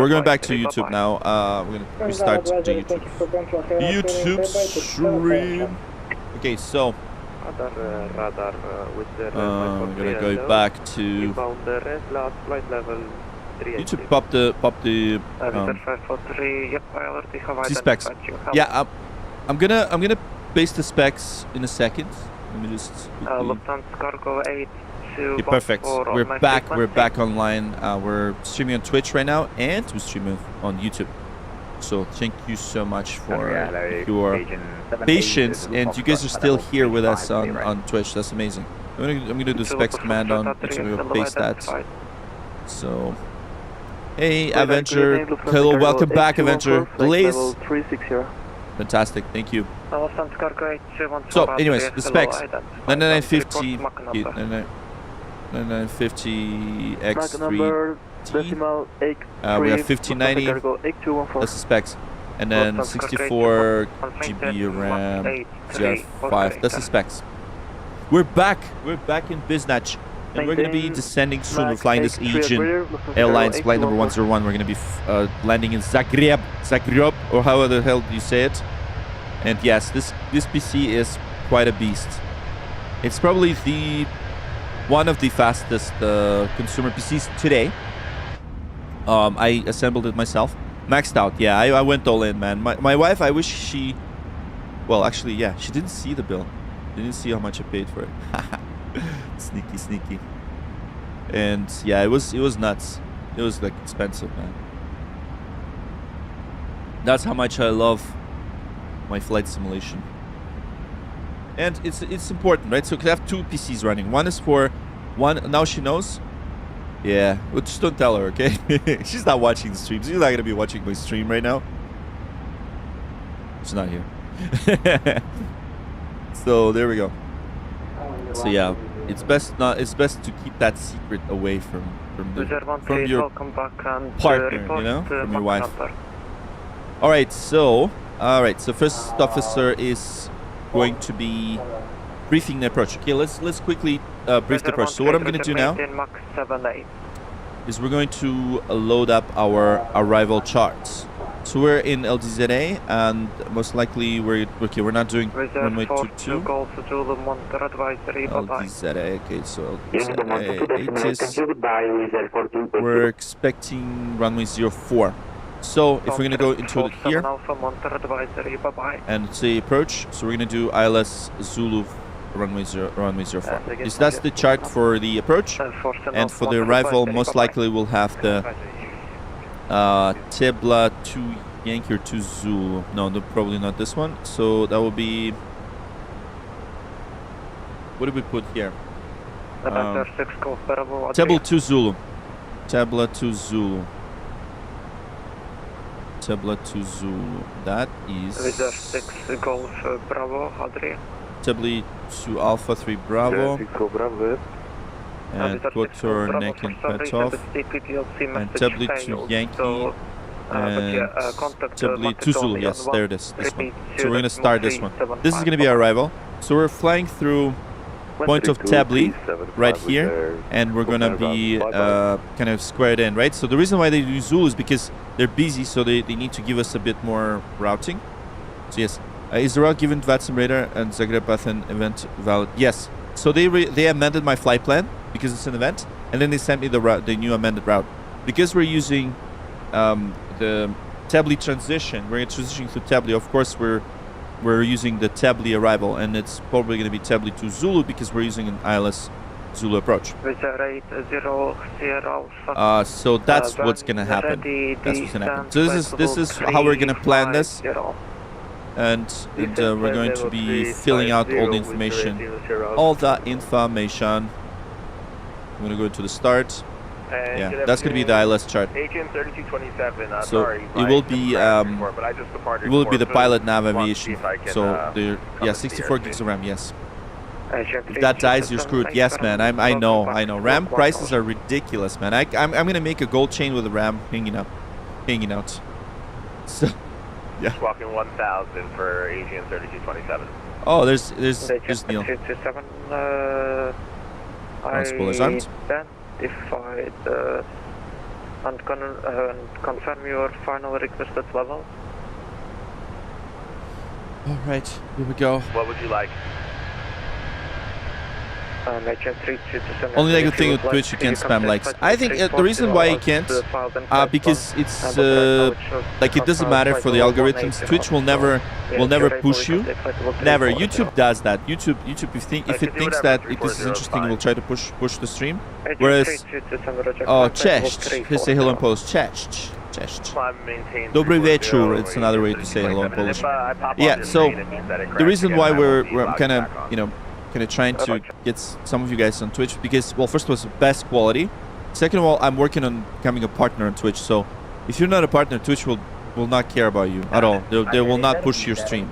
we're going back to YouTube now. We're going to restart the YouTube stream. Okay, so I'm going to go back to YouTube. Pop the specs. Yeah, I'm gonna paste the specs in a second. Let me just. Okay, perfect. We're back. We're back online. We're streaming on Twitch right now, and we're streaming on YouTube. So thank you so much for your patience, and you guys are still here with us on Twitch. That's amazing. I'm gonna do specs command on. Actually, I'm gonna paste that. So, hey, Adventure. Hello, welcome back, Adventure. Delays. Fantastic, thank you. So, anyways, the specs. 9950. 9950 X3T. We have 5090. That's the specs. And then 64 GB RAM, GR5. That's the specs. We're back. We're back in Biznach. And we're going to be descending soon. We're flying this Aegean Airlines flight number 101. We're going to be landing in Zagreb, or however the hell you say it. And yes, this PC is quite a beast. It's probably one of the fastest consumer PCs today. I assembled it myself. Maxed out. Yeah, I went all in, man. My wife, I wish she... Well, actually, yeah, she didn't see the bill. Didn't see how much I paid for it. Sneaky. And yeah, it was nuts. It was like expensive, man. That's how much I love my flight simulation. And it's important, right? So I have two PCs running. One is for one. Now she knows. Yeah, well, just don't tell her, okay? She's not watching the streams. She's not gonna be watching my stream right now. She's not here. So there we go. So yeah, it's best to keep that secret away from your partner, you know, from your wife. All right, so first officer is going to be briefing the approach. Okay, let's quickly brief the approach. So what I'm going to do now is we're going to load up our arrival charts. So we're in LDZA, and most likely we're not doing runway 22. LDZA, okay, so LDZA, we're expecting runway 04. So if we're going to go into here and say approach, so we're going to do ILS Zulu runway 04. Yes, that's the chart for the approach, and for the arrival most likely we'll have the Tebla 2 Yankee or 2 Zulu. No, probably not this one. So that will be... What did we put here? Tebla 2 Zulu. Tebla 2 Zulu. Tebla 2 Zulu. That is... Reserve 6 Golf Bravo, Adria. Tebla 2 Alpha 3 Bravo. And Kotor, Neck and Petov. And Tebla 2 Yankee. And Tebla 2 Zulu. Yes, there it is. This one. So we're going to start this one. This is going to be our arrival. So we're flying through point of Tebla right here, and we're gonna be kind of squared in, right? So the reason why they do Zulu is because they're busy, so they need to give us a bit more routing. So yes, is the route given VATSIM radar and Zagreb Athens event valid? Yes. So they amended my flight plan because it's an event, and then they sent me the route, the new amended route, because we're using the Tebla transition. We're transitioning to Tebla. Of course, we're using the Tebla arrival, and it's probably going to be Tebla 2 Zulu because we're using an ILS Zulu approach. So that's what's going to happen. That's what's going to happen. So this is how we're going to plan this, and we're going to be filling out all the information. I'm going to go to the start. Yeah, that's going to be the ILS chart. Aegean 3227. So it will be the pilot nav aviation. So yeah, 64 gigs of RAM. Yes. If that dies, you're screwed. Yes, man. I know. RAM prices are ridiculous, man. I'm going to make a gold chain with a RAM hanging out. So yeah. Swapping 1,000 for Aegean 3227. Oh, there's Neil. And confirm your final requested level. All right, here we go. What would you like? Only negative thing with Twitch, you can't spam likes. I think the reason why you can't, because it's like it doesn't matter for the algorithms. Twitch will never push you. Never. YouTube does that. YouTube if it thinks that this is interesting, it will try to push the stream. Whereas, oh, cześć. Please say hello in Polish. Cześć. Cześć. Dobry wieczór. It's another way to say hello in Polish. Yeah. So the reason why we're kind of trying to get some of you guys on Twitch because, well, first of all, it's the best quality. Second of all, I'm working on becoming a partner on Twitch. So if you're not a partner, Twitch will not care about you at all. They will not push your stream.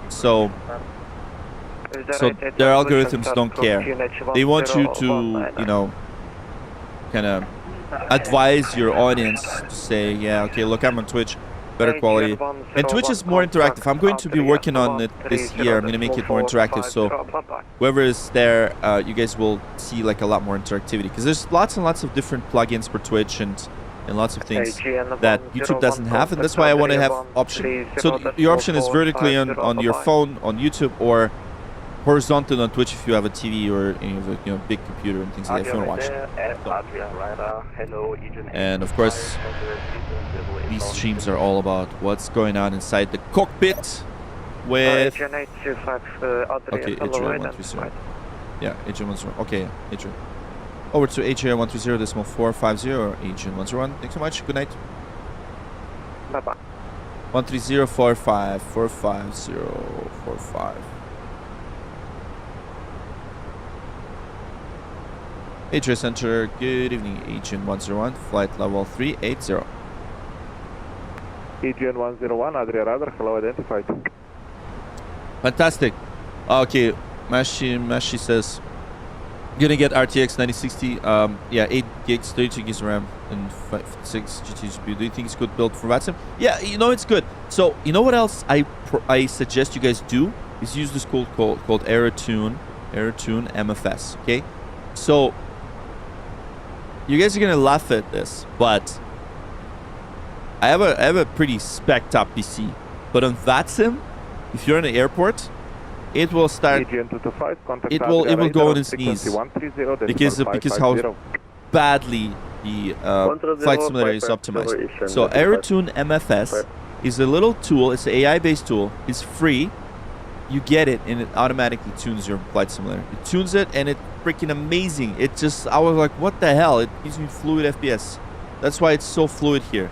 So their algorithms don't care. They want you to, kind of advise your audience to say, yeah, okay, look, I'm on Twitch. Better quality, and Twitch is more interactive. I'm going to be working on it this year. I'm going to make it more interactive, so whoever is there, you guys will see like a lot more interactivity, because there's lots and lots of different plugins for Twitch and lots of things that YouTube doesn't have, and that's why I want to have option. So your option is vertically on your phone on YouTube, or horizontal on Twitch if you have a TV or big computer and things like that if you want to watch it. And of course, these streams are all about what's going on inside the cockpit with... Okay, Aegean 130. Yeah, Aegean 130. Okay, Aegean. Over to Aegean 130, decimal 450, or Aegean 101. Thanks so much. Good night. Bye-bye. 130, 45, 450, 45. Aegean Center, good evening. Aegean 101, flight level 380. Aegean 101, Adria Radar, hello, identified. Fantastic. Okay, Mashi says, gonna get RTX 9060, yeah, 8 gigs, 32 gigs RAM, and 6 GT GPU. Do you think it's good build for VATSIM? Yeah, it's good. So, you know what else I suggest you guys do? Is use this called AeroTune MFS, okay? So, you guys are gonna laugh at this, but I have a pretty spec'd up PC. But on VATSIM, if you're in the airport, it will start. It will go on its knees because how badly the flight simulator is optimized. So AeroTune MFS is a little tool. It's an AI-based tool. It's free. You get it, and it automatically tunes your flight simulator. It tunes it, and it's freaking amazing. It just, I was like, what the hell? It gives me fluid FPS. That's why it's so fluid here.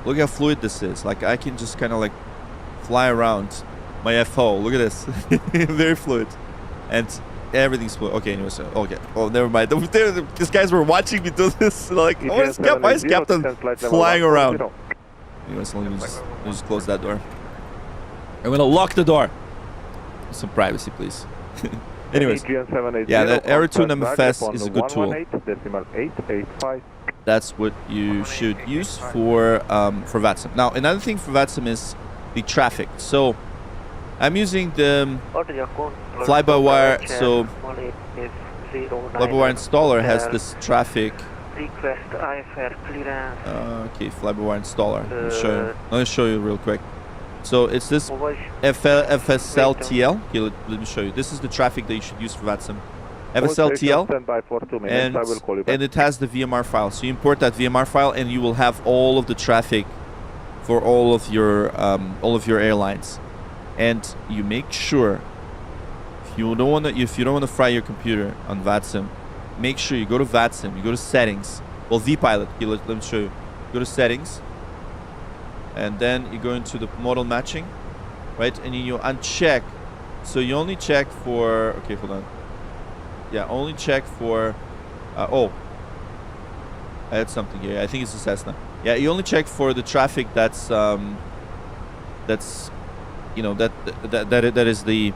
Look how fluid this is. Like, I can just kind of like fly around my FO. Look at this. Very fluid. And everything's fluid. Okay, anyways, okay. Oh, never mind. These guys were watching me do this. Like, why is Captain flying around? Anyways, let me just close that door. I'm gonna lock the door. Some privacy, please. Anyways, yeah, the AeroTune MFS is a good tool. That's what you should use for VATSIM. Now, another thing for VATSIM is the traffic. So, I'm using the fly-by-wire. So, fly-by-wire installer has this traffic. Okay, fly-by-wire installer. Let me show you real quick. So it's this FSLTL. Okay, let me show you. This is the traffic that you should use for VATSIM. FSLTL, and it has the VMR file. So you import that VMR file, and you will have all of the traffic for all of your airlines. And you make sure, if you don't want to fry your computer on VATSIM, make sure you go to VATSIM. You go to settings. Well, vPilot. Okay, let me show you. Go to settings. And then you go into the model matching, right? And you uncheck. So you only check for. Okay, hold on. Yeah, only check for. Oh, I had something here. I think it's a Cessna. Yeah, you only check for the traffic that is the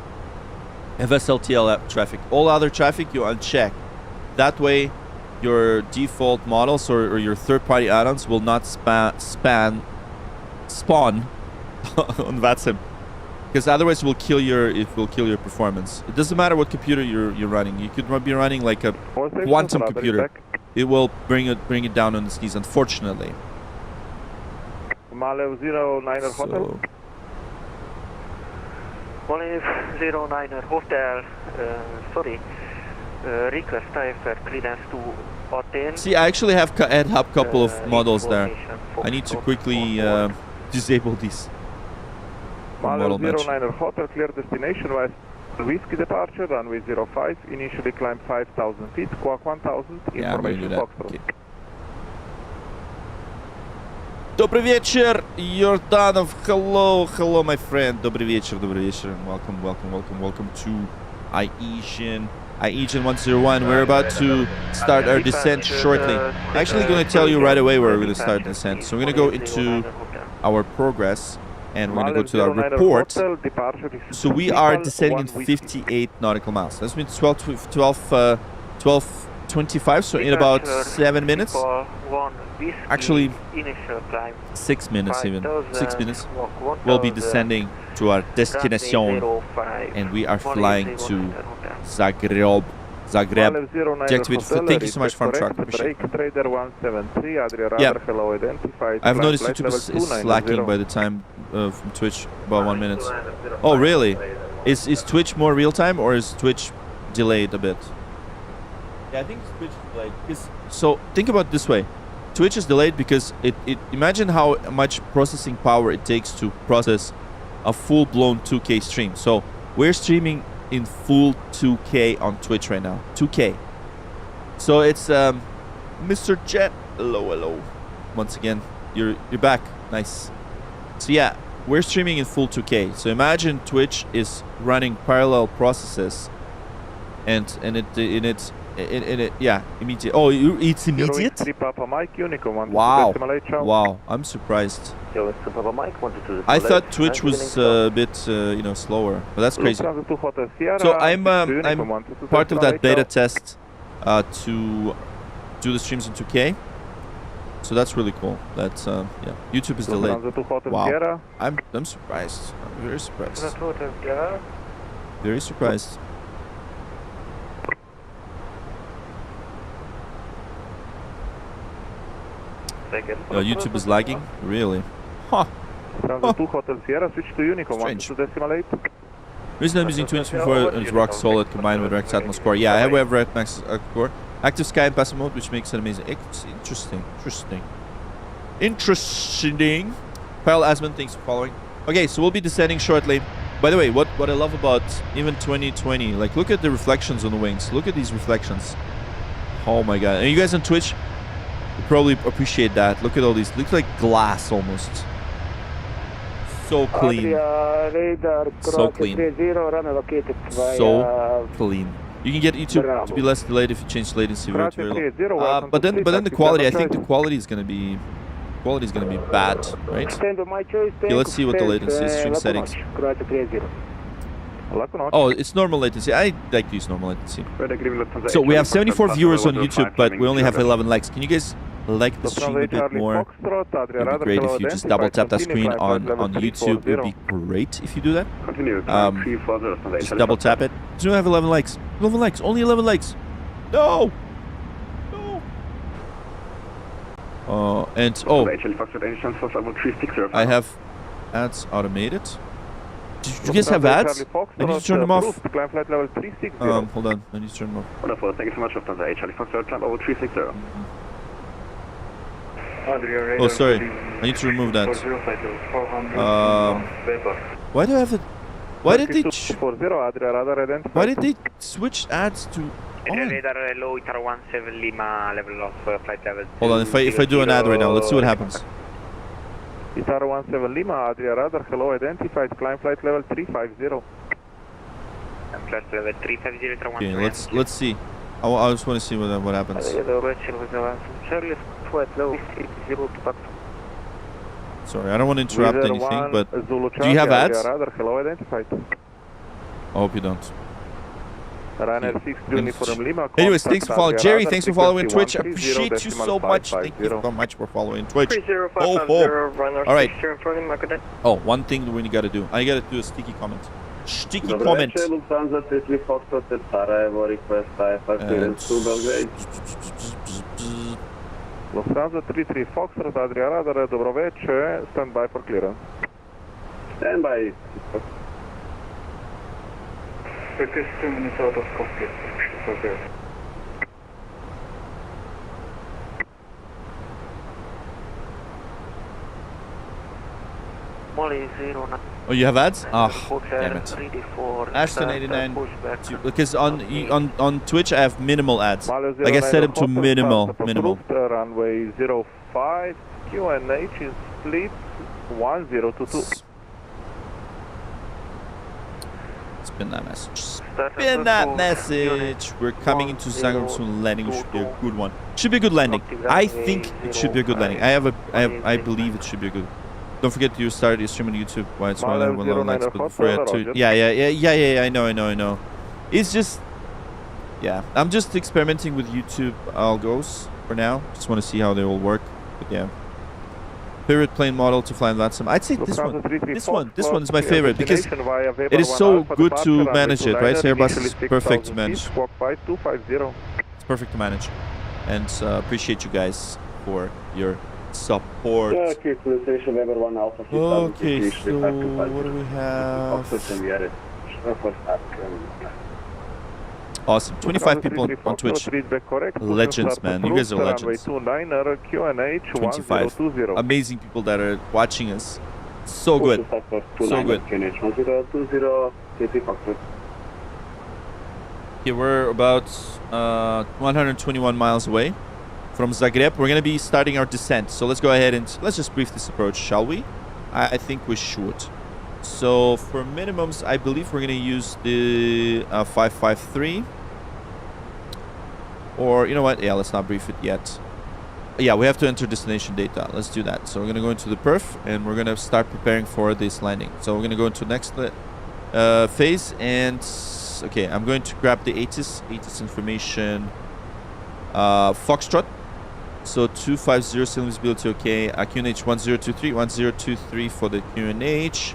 FSLTL traffic. All other traffic you uncheck. That way, your default models or your third-party add-ons will not spawn on VATSIM, because otherwise it will kill your performance. It doesn't matter what computer you're running. You could be running like a quantum computer. it will bring it down on the skis, unfortunately. Malev 09er Hotel. Malev 09er Hotel, sorry, request IFR clearance to Athens. See, I actually have a couple of models there. I need to quickly disable these. Malev 09er Hotel, clear destination west. Whiskey departure, runway 05, initially climb 5,000 feet, squawk 1,000, information Foxtrot. Okay. Добрый вечер, Yordanov. Hello, hello, my friend. Добрый вечер, and welcome to Aegean 101. We're about to start our descent shortly. I'm actually going to tell you right away where we're going to start descent. So we're going to go into our progress. And we're going to go to our report. So we are descending in 58 nautical miles. That means 12:25. So in about 7 minutes. Actually, 6 minutes even. 6 minutes. We'll be descending to our destination, and we are flying to Zagreb. Deactivate. Thank you so much, Farm Truck. Appreciate it. Yeah. I've noticed YouTube is slacking by the time from Twitch about 1 minute. Oh, really? Is Twitch more real time or is Twitch delayed a bit? Yeah, I think Twitch is delayed. So think about it this way. Twitch is delayed because imagine how much processing power it takes to process a full-blown 2K stream. So we're streaming in full 2K on Twitch right now. 2K. So it's Mr. Jet. Hello. Once again, you're back. Nice. So yeah, we're streaming in full 2K. So imagine Twitch is running parallel processes, and it's yeah, immediate. Oh, it's immediate. Wow. I'm surprised. I thought Twitch was a bit slower, but that's crazy. So I'm part of that beta test to do the streams in 2K. So that's really cool. That's yeah. YouTube is delayed. Wow. I'm surprised. I'm very surprised. Very surprised. YouTube is lagging? Really? Huh. Strange. Reason I'm using twins before is rock solid combined with Rex Atmos core. Yeah, I have Rex Max core. Active sky and passive mode, which makes it amazing. Interesting. Kyle Asman, thanks for following. Okay, so we'll be descending shortly. By the way, what I love about even 2020, like look at the reflections on the wings. Look at these reflections. Oh my god. And you guys on Twitch, you probably appreciate that. Look at all these. Looks like glass almost. So clean. So clean. So clean. You can get YouTube to be less delayed if you change latency. But then the quality. I think the quality is gonna be bad, right? Okay, let's see what the latency is. Stream settings. Oh, it's normal latency. I like to use normal latency. So we have 74 viewers on YouTube, but we only have 11 likes. Can you guys like the stream a bit more? It would be great if you just double tap that screen on YouTube. It would be great if you do that. Just double tap it. Do you have 11 likes? 11 likes. Only 11 likes. No. And I have ads automated. Do you guys have ads? I need to turn them off. Hold on. I need to turn them off. Wonderful. Thank you so much, Lufthansa. HL Foxtrot, climb over 360. Oh, sorry. I need to remove that. Why do I have it? Why did they switch ads to on? Hold on. If I do an ad right now, let's see what happens. Itar 17 Lima, Adria Radar, hello, identified, climb flight level 350. Flight level 350, okay, let's see. I just want to see what happens. Sorry, I don't want to interrupt anything, but do you have ads? I hope you don't. Anyways, thanks for following. Jerry, thanks for following Twitch. I appreciate you so much. Thank you so much for following Twitch. Alright. Oh, one thing we got to do. I got to do a sticky comment. Sticky comment. Lufthansa 33 Foxtrot, Adria Radar, dobro večer, stand by for clearance. Stand by. Request 2 minutes out of cockpit. Okay. Molly 09. Oh, you have ads? Ah, damn it. Ready for Ashton 89. pushback. Because on Twitch I have minimal ads. Like I set them to minimal. Runway 05, QNH is split 1022. Spin that message. Spin that message. We're coming into Zagreb soon. Landing should be a good one. Should be a good landing. I think it should be a good landing. I believe it should be a good. Don't forget you started your stream on YouTube. Why it's one likes, but before you had to. Yeah. I know. It's just, yeah. I'm just experimenting with YouTube algos for now. Just want to see how they all work. But yeah. Favorite plane model to fly in VATSIM? I'd say this one. This one is my favorite because it is so good to manage it, right? So Airbus is perfect to manage. It's perfect to manage. And appreciate you guys for your support. Okay, so what do we have? Awesome. 25 people on Twitch. Legends, man. You guys are legends. 25. Amazing people that are watching us. So good. So good. Okay, we're about 121 miles away from Zagreb. We're going to be starting our descent. So let's go ahead and let's just brief this approach, shall we? I think we should. So for minimums, I believe we're going to use the 553. Or, you know what? Yeah, let's not brief it yet. Yeah, we have to enter destination data. Let's do that. So we're going to go into the perf and we're going to start preparing for this landing. So we're going to go into the next phase. And, okay, I'm going to grab the ATIS information. Foxtrot. So 250 ceiling visibility, okay. QNH 1023 for the QNH.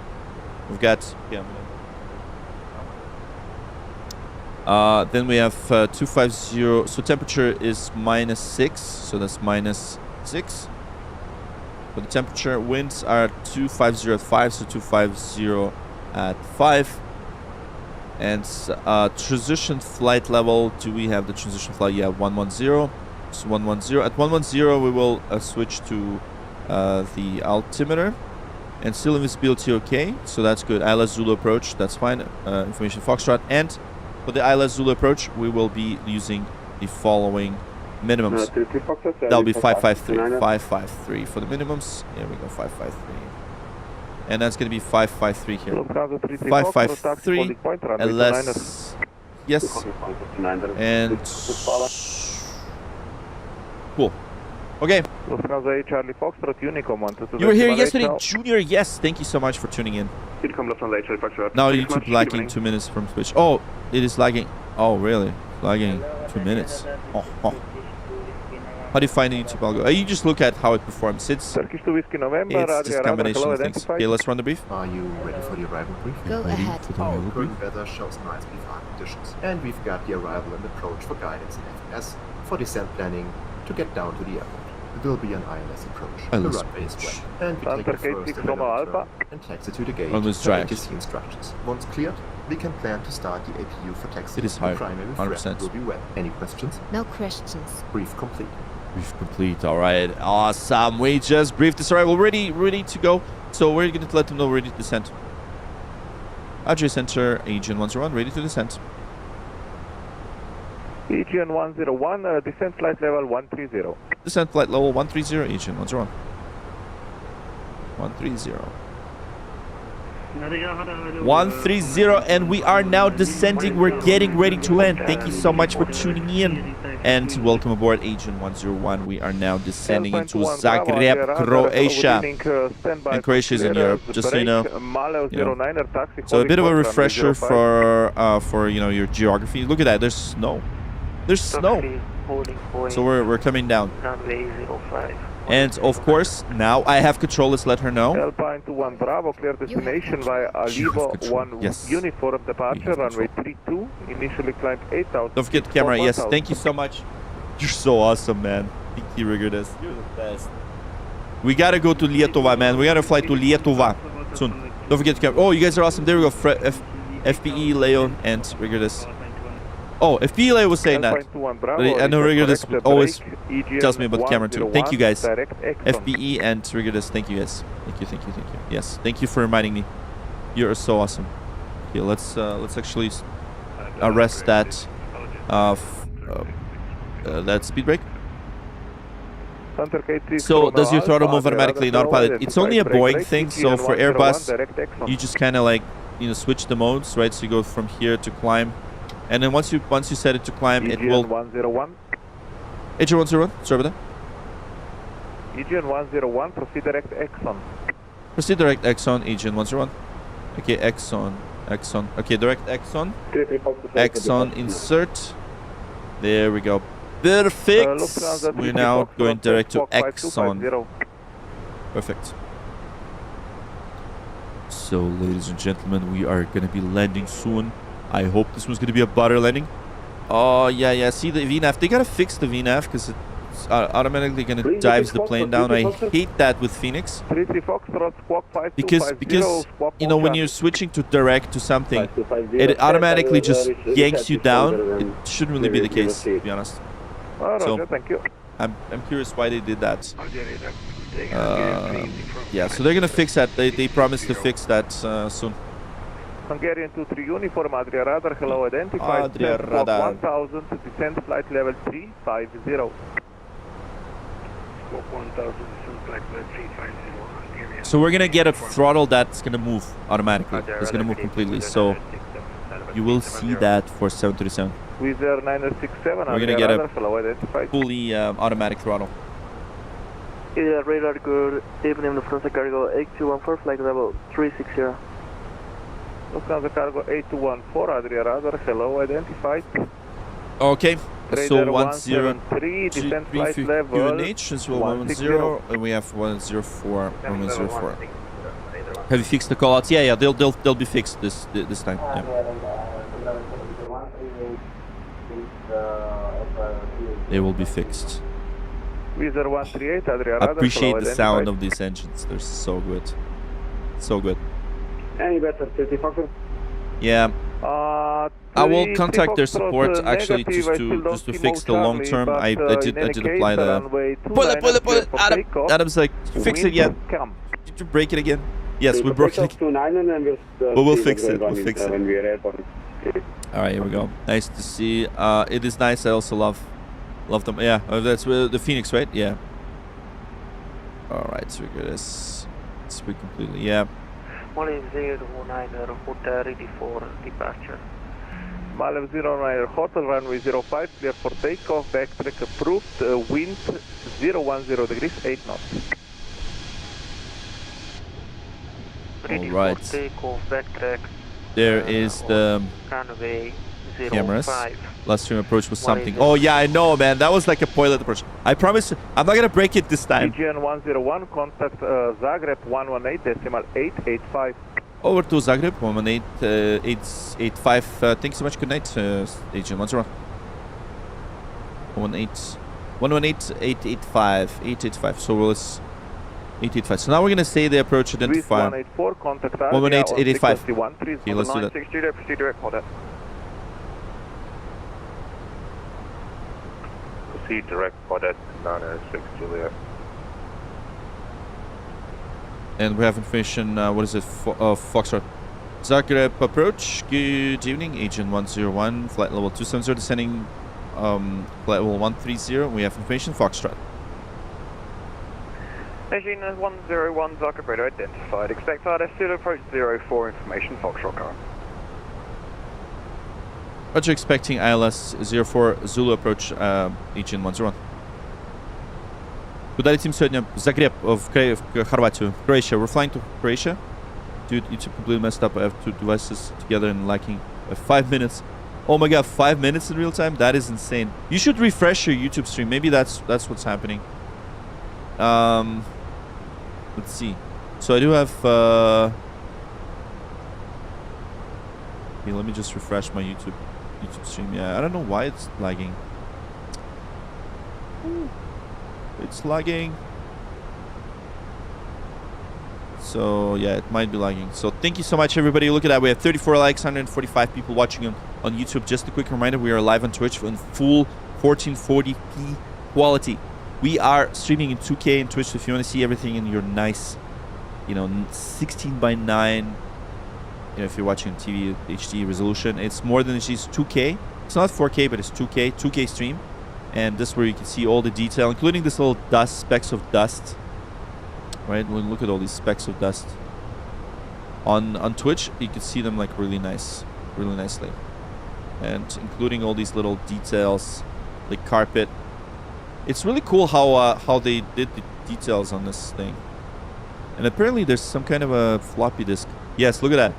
We've got, yeah. Then we have 250. So temperature is -6. So that's -6. For the temperature, winds are 250 at 5. So 250 at 5. And transition flight level. Do we have the transition flight? Yeah, 110. So 110. At 110, we will switch to the altimeter. And still visibility okay, so that's good. ILS Zulu approach, that's fine. Information Foxtrot. And for the ILS Zulu approach, we will be using the following minimums. That'll be 553. 553 for the minimums. Here we go, 553. And that's going to be 553 here. 553. LS. Yes. And. Cool. Okay. You were here yesterday, Junior. Yes, thank you so much for tuning in. Now YouTube lagging 2 minutes from Twitch. Oh, it is lagging. Oh, really? Lagging 2 minutes. Oh. How do you find the YouTube algo? You just look at how it performs. It's just a combination of things. Okay, let's run the brief. Are you ready for the arrival brief? Go ahead. Our current weather shows nice BFAR conditions, and we've got the arrival and approach for guidance in FS for descent planning to get down to the airport. It will be an ILS approach. The runway is wet, and we take the first available turn and taxi to the gate for ATC instructions. Once cleared, we can plan to start the APU for taxi. It is high, the primary 100%. threat will be wet. Any questions? No questions. Brief complete. Brief complete. All right. Awesome. We just briefed this arrival. Ready to go. So we're going to let them know we're ready to descend. Adria Center, Aegean 101, ready to descend. Aegean 101, descent flight level 130. Descent flight level 130, Aegean 101. 130. 130, and we are now descending. We're getting ready to land. Thank you so much for tuning in. And welcome aboard Aegean 101. We are now descending into Zagreb, Croatia. And Croatia is in Europe, just so you know. So a bit of a refresher for you know, your geography. Look at that, there's snow. There's snow. So we're coming down. And of course, now I have control. Let's let her know. Alpine 21 Bravo, clear destination via Alivo 1 uniform departure, runway 32. Initially climb 8,000. Don't forget the camera. Yes, thank you so much. You're so awesome, man. Thank you, Rigorous. You're the best. We gotta go to Lietuva, man. We gotta fly to Lietuva soon. Don't forget to come. Oh, you guys are awesome. There we go. FPE, Leo, and Rigorous. Oh, FPE Leo was saying that. I know Rigorous always tells me about the camera too. Thank you, guys. FPE and Rigorous. Thank you, guys. Thank you, thank you, thank you. Yes, thank you for reminding me. You're so awesome. Okay, let's actually arrest that that speed brake. So does your throttle move automatically in autopilot? It's only a Boeing thing. So for Airbus, you just kind of like switch the modes, right? So you go from here to climb, and then once you set it to climb, it will. Aegean 101. Aegean 101. Sorry about that. Aegean 101. Proceed direct Exxon. Proceed direct Exxon. Aegean 101. Okay, Exxon. Okay, direct Exxon. Exxon insert. There we go. Perfect. We're now going direct to Exxon. Perfect. So, ladies and gentlemen, we are going to be landing soon. I hope this was going to be a butter landing. Oh, yeah. See the VNAV. They got to fix the VNAV because it's automatically going to dives the plane down. I hate that with Fenix. Because when you're switching to direct to something, it automatically just yanks you down. It shouldn't really be the case, to be honest. So, I'm curious why they did that. Yeah, so they're gonna fix that. They promised to fix that soon. Hungarian 23 uniform, Adria Radar, hello, identified. Adria Radar. 1000, descent flight level 350. Squawk 1000, descent flight level 350. So we're gonna get a throttle that's gonna move automatically. It's gonna move completely. So you will see that for 737. Wizz Air 967, we're gonna get a fully automatic throttle. Yeah, radar good. Evening, Lufthansa Cargo 8214, flight level 360. Lufthansa Cargo 8214, Adria Radar, hello, identified. Okay, so 103, descent flight level UNH, so 110, and we have 104, 104. Have you fixed the callouts? Yeah, they'll be fixed this time. Yeah. They will be fixed. I appreciate the sound of these engines. They're so good. So good. Any better 50 Foxtrot? Yeah. I will contact their support actually just to fix the long term. I did apply the pull it. Adam's like, fix it again. Did you break it again? Yes, we broke it again. But we'll fix it. We'll fix it. All right, here we go. Nice to see. It is nice. I also love them. Yeah, that's the Fenix, right? Yeah. All right, so we got this. Speak completely. Yeah. 1009 hotel ready for departure. Malev 09 hotel runway 05 clear for takeoff. Backtrack approved. Wind 010 degrees 8 knots. Ready right. for takeoff. Backtrack. There is the runway 05. cameras. Last stream approach was something. Oh yeah, I know, man. That was like a pilot approach. I promise I'm not gonna break it this time. Aegean 101, contact Zagreb 118.885. Over to Zagreb 118.885. Thanks so much. Good night, Aegean 101. 118.885. So it's 885. So now we're gonna say the approach identified. 184, contact 118.885. Okay, let's do that. Proceed direct, hold it. Proceed direct, Claudette 906 Juliet. And we have information, what is it, Foxtrot. Zagreb approach, good evening, Aegean 101, flight level 270, descending flight level 130, we have information, Foxtrot. Aegean 101, Zagreb radar identified, expect RS0 approach 04, information, Foxtrot car. Roger, expecting ILS 04 Zulu approach, Aegean 101. Куда летим сегодня? Zagreb of Хорватию. Croatia. We're flying to Croatia. Dude, YouTube completely messed up. I have two devices together and lacking 5 minutes. Oh my god, 5 minutes in real time? That is insane. You should refresh your YouTube stream. Maybe that's what's happening. Let's see. So I do have okay, let me just refresh my YouTube stream. Yeah, I don't know why it's lagging. It's lagging. So yeah, it might be lagging. So thank you so much, everybody. Look at that. We have 34 likes, 145 people watching on YouTube. Just a quick reminder, we are live on Twitch in full 1440p quality. We are streaming in 2K in Twitch. So if you want to see everything in your nice, 16:9, if you're watching TV HD resolution, it's more than HD's 2K. It's not 4K, but it's 2K stream. And this is where you can see all the detail, including this little specks of dust. Right, look at all these specks of dust. On Twitch, you can see them like really nicely, and including all these little details, like carpet. It's really cool how they did the details on this thing. And apparently there's some kind of a floppy disk. Yes, look at that.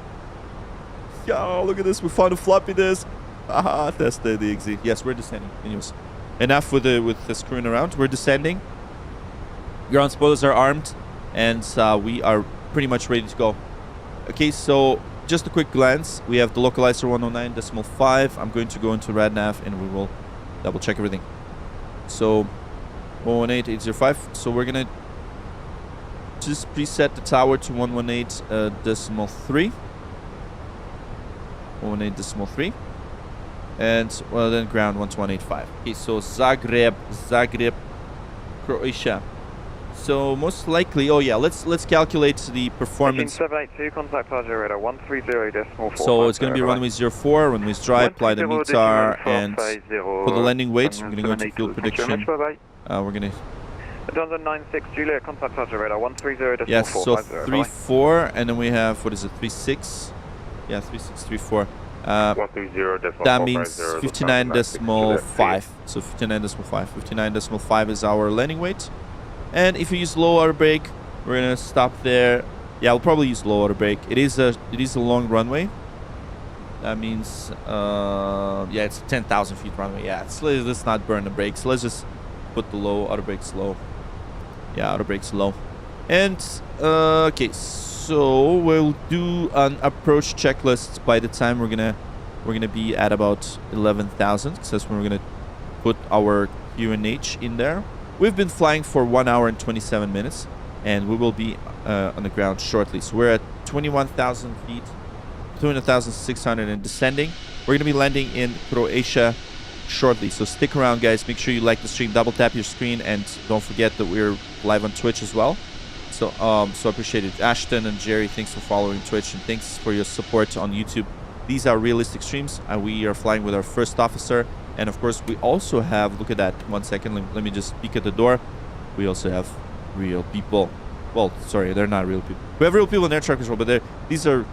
Yo, look at this. We found a floppy disk. Haha, that's the exe. Yes, we're descending. Anyways, enough with the screwing around. We're descending. Ground spoilers are armed. And we are pretty much ready to go. Okay, so just a quick glance. We have the localizer 109.5. I'm going to go into RadNav and we will double check everything. So 118.805. So we're gonna just preset the tower to 118.3. 118.3. And well, then ground 121.85. Okay, so Zagreb, Croatia. So most likely, oh yeah, let's calculate the performance. 782, contact radar 130.4. So it's going to be runway 04, runways dry, apply the METAR, and for the landing weight, we're going to go into fuel prediction. We're going to... London 96, Juliet, contact radar 130.4. Yes, so 34, and then we have, what is it, 36? Yeah, 3634. That means 59.5. So 59.5. 59.5 is our landing weight. And if you use low auto brake, we're gonna stop there. Yeah, we'll probably use low auto brake. It is a long runway. That means yeah, it's a 10,000 feet runway. Yeah, let's not burn the brakes. Let's just put the low auto brakes low. Yeah, auto brakes low. And okay, so we'll do an approach checklist by the time we're gonna be at about 11,000. So that's when we're gonna put our QNH in there. We've been flying for 1 hour and 27 minutes, and we will be on the ground shortly. So we're at 21,000 feet, 20,600 and descending. We're going to be landing in Croatia shortly. So stick around, guys. Make sure you like the stream, double tap your screen, and don't forget that we're live on Twitch as well. So so appreciate it. Ashton and Jerry, thanks for following Twitch, and thanks for your support on YouTube. These are realistic streams, and we are flying with our first officer. And of course, we also have, look at that, 1 second, let me just peek at the door. We also have real people. Well, sorry, they're not real people. We have real people in air traffic control, but these are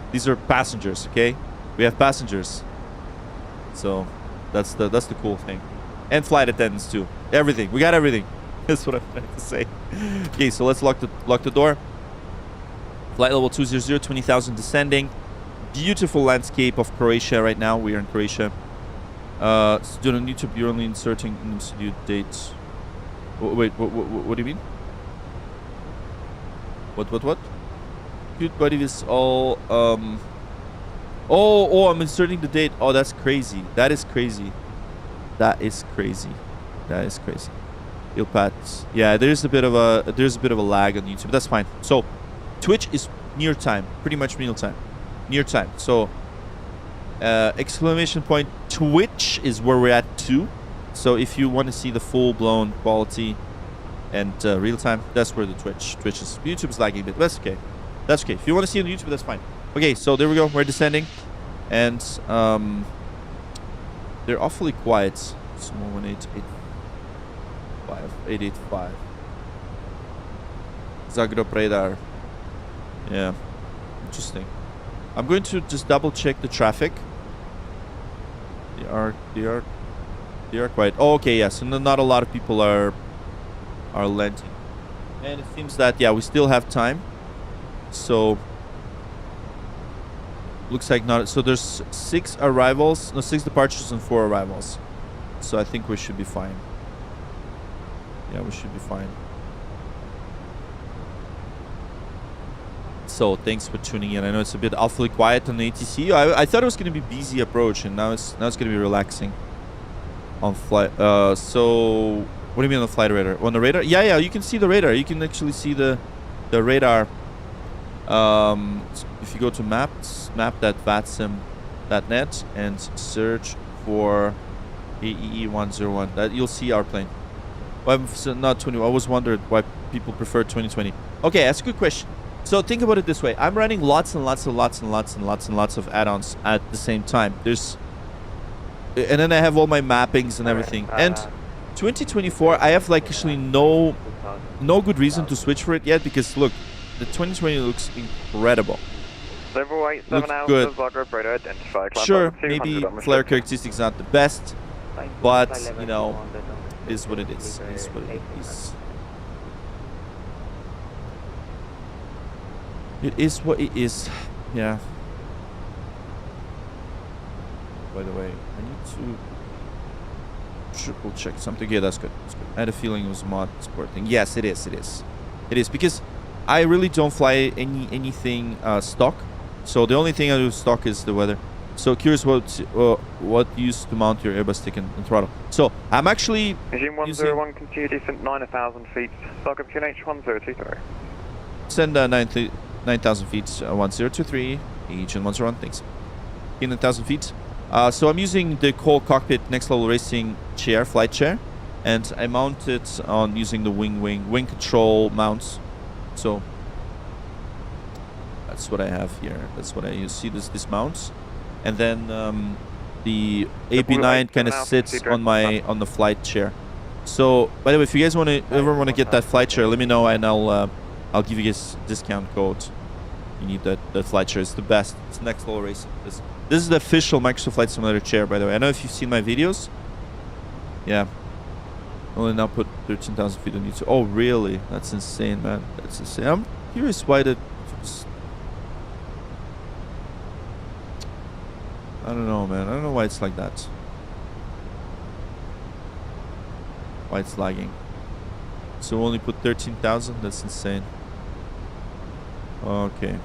passengers, okay? We have passengers. So that's the cool thing. And flight attendants too. Everything. We got everything. That's what I'm trying to say. Okay, so let's lock the door. Flight level 200, 20,000 descending. Beautiful landscape of Croatia right now. We are in Croatia. Student on YouTube, you're only inserting institute dates. Wait, what do you mean? What? Good buddy, this all, Oh, I'm inserting the date. Oh, that's crazy. That is crazy. Ilpat. Yeah, there's a bit of a lag on YouTube. That's fine. So, Twitch is near time, pretty much real time. Near time. So, exclamation point Twitch is where we're at too. So if you want to see the full-blown quality and real time, that's where the Twitch is. YouTube is lagging a bit, but that's okay. That's okay. If you want to see it on YouTube, that's fine. Okay, so there we go. We're descending, and they're awfully quiet. Small 885. Zagreb radar. Yeah, interesting. I'm going to just double check the traffic. They are quiet. Oh, okay, yeah. So not a lot of people are landing, and it seems that we still have time. So looks like not. So there's 6 departures and 4 arrivals. So I think we should be fine. Yeah, we should be fine. So thanks for tuning in. I know it's a bit awfully quiet on the ATC. I thought it was going to be busy approach, and now it's going to be relaxing on flight. So What do you mean on the flight radar? On the radar? Yeah, you can see the radar. You can actually see the radar. If you go to map.vatsim.net and search for AEE101, that you'll see our plane. Well, not 20. I was wondering why people prefer 2020. Okay, that's a good question. So think about it this way. I'm running lots and lots of add-ons at the same time. And then I have all my mappings and everything. And 2024, I have like actually no good reason to switch for it yet, because look, the 2020 looks incredible. Level 8, 7 hours good. of Zagreb, radar identify. Sure, maybe flare characteristics not the best, but you know, it is what it is. It is what it is. It is what it is. Yeah. By the way, I need to triple check something. Yeah, that's good. That's good. I had a feeling it was a mod sport thing. Yes, it is. It is. It is, because I really don't fly anything stock. So the only thing I do stock is the weather. So curious what you use to mount your Airbus stick and throttle. So I'm actually Aegean 101, continue descent 9,000 feet. Zagreb QNH 1023. Send 9,000 feet 1023. Aegean 101. Thanks. 9,000 feet. So I'm using the Cockpit Next Level Racing chair, flight chair, and I mount it on using the wing control mounts. So that's what I have here. That's what you see this mounts, and then the AP9 kind of sits on the flight chair. So by the way, if you guys ever want to get that flight chair, let me know and I'll give you guys a discount code. You need that flight chair. It's the best. It's Next Level Racing. This is the official Microsoft Flight Simulator chair, by the way. I know if you've seen my videos. Yeah. Only now put 13,000 feet on YouTube. Oh, really? That's insane, man. That's insane. I'm curious why that... I don't know, man. I don't know why it's like that. Why it's lagging. So only put 13,000? That's insane. Okay.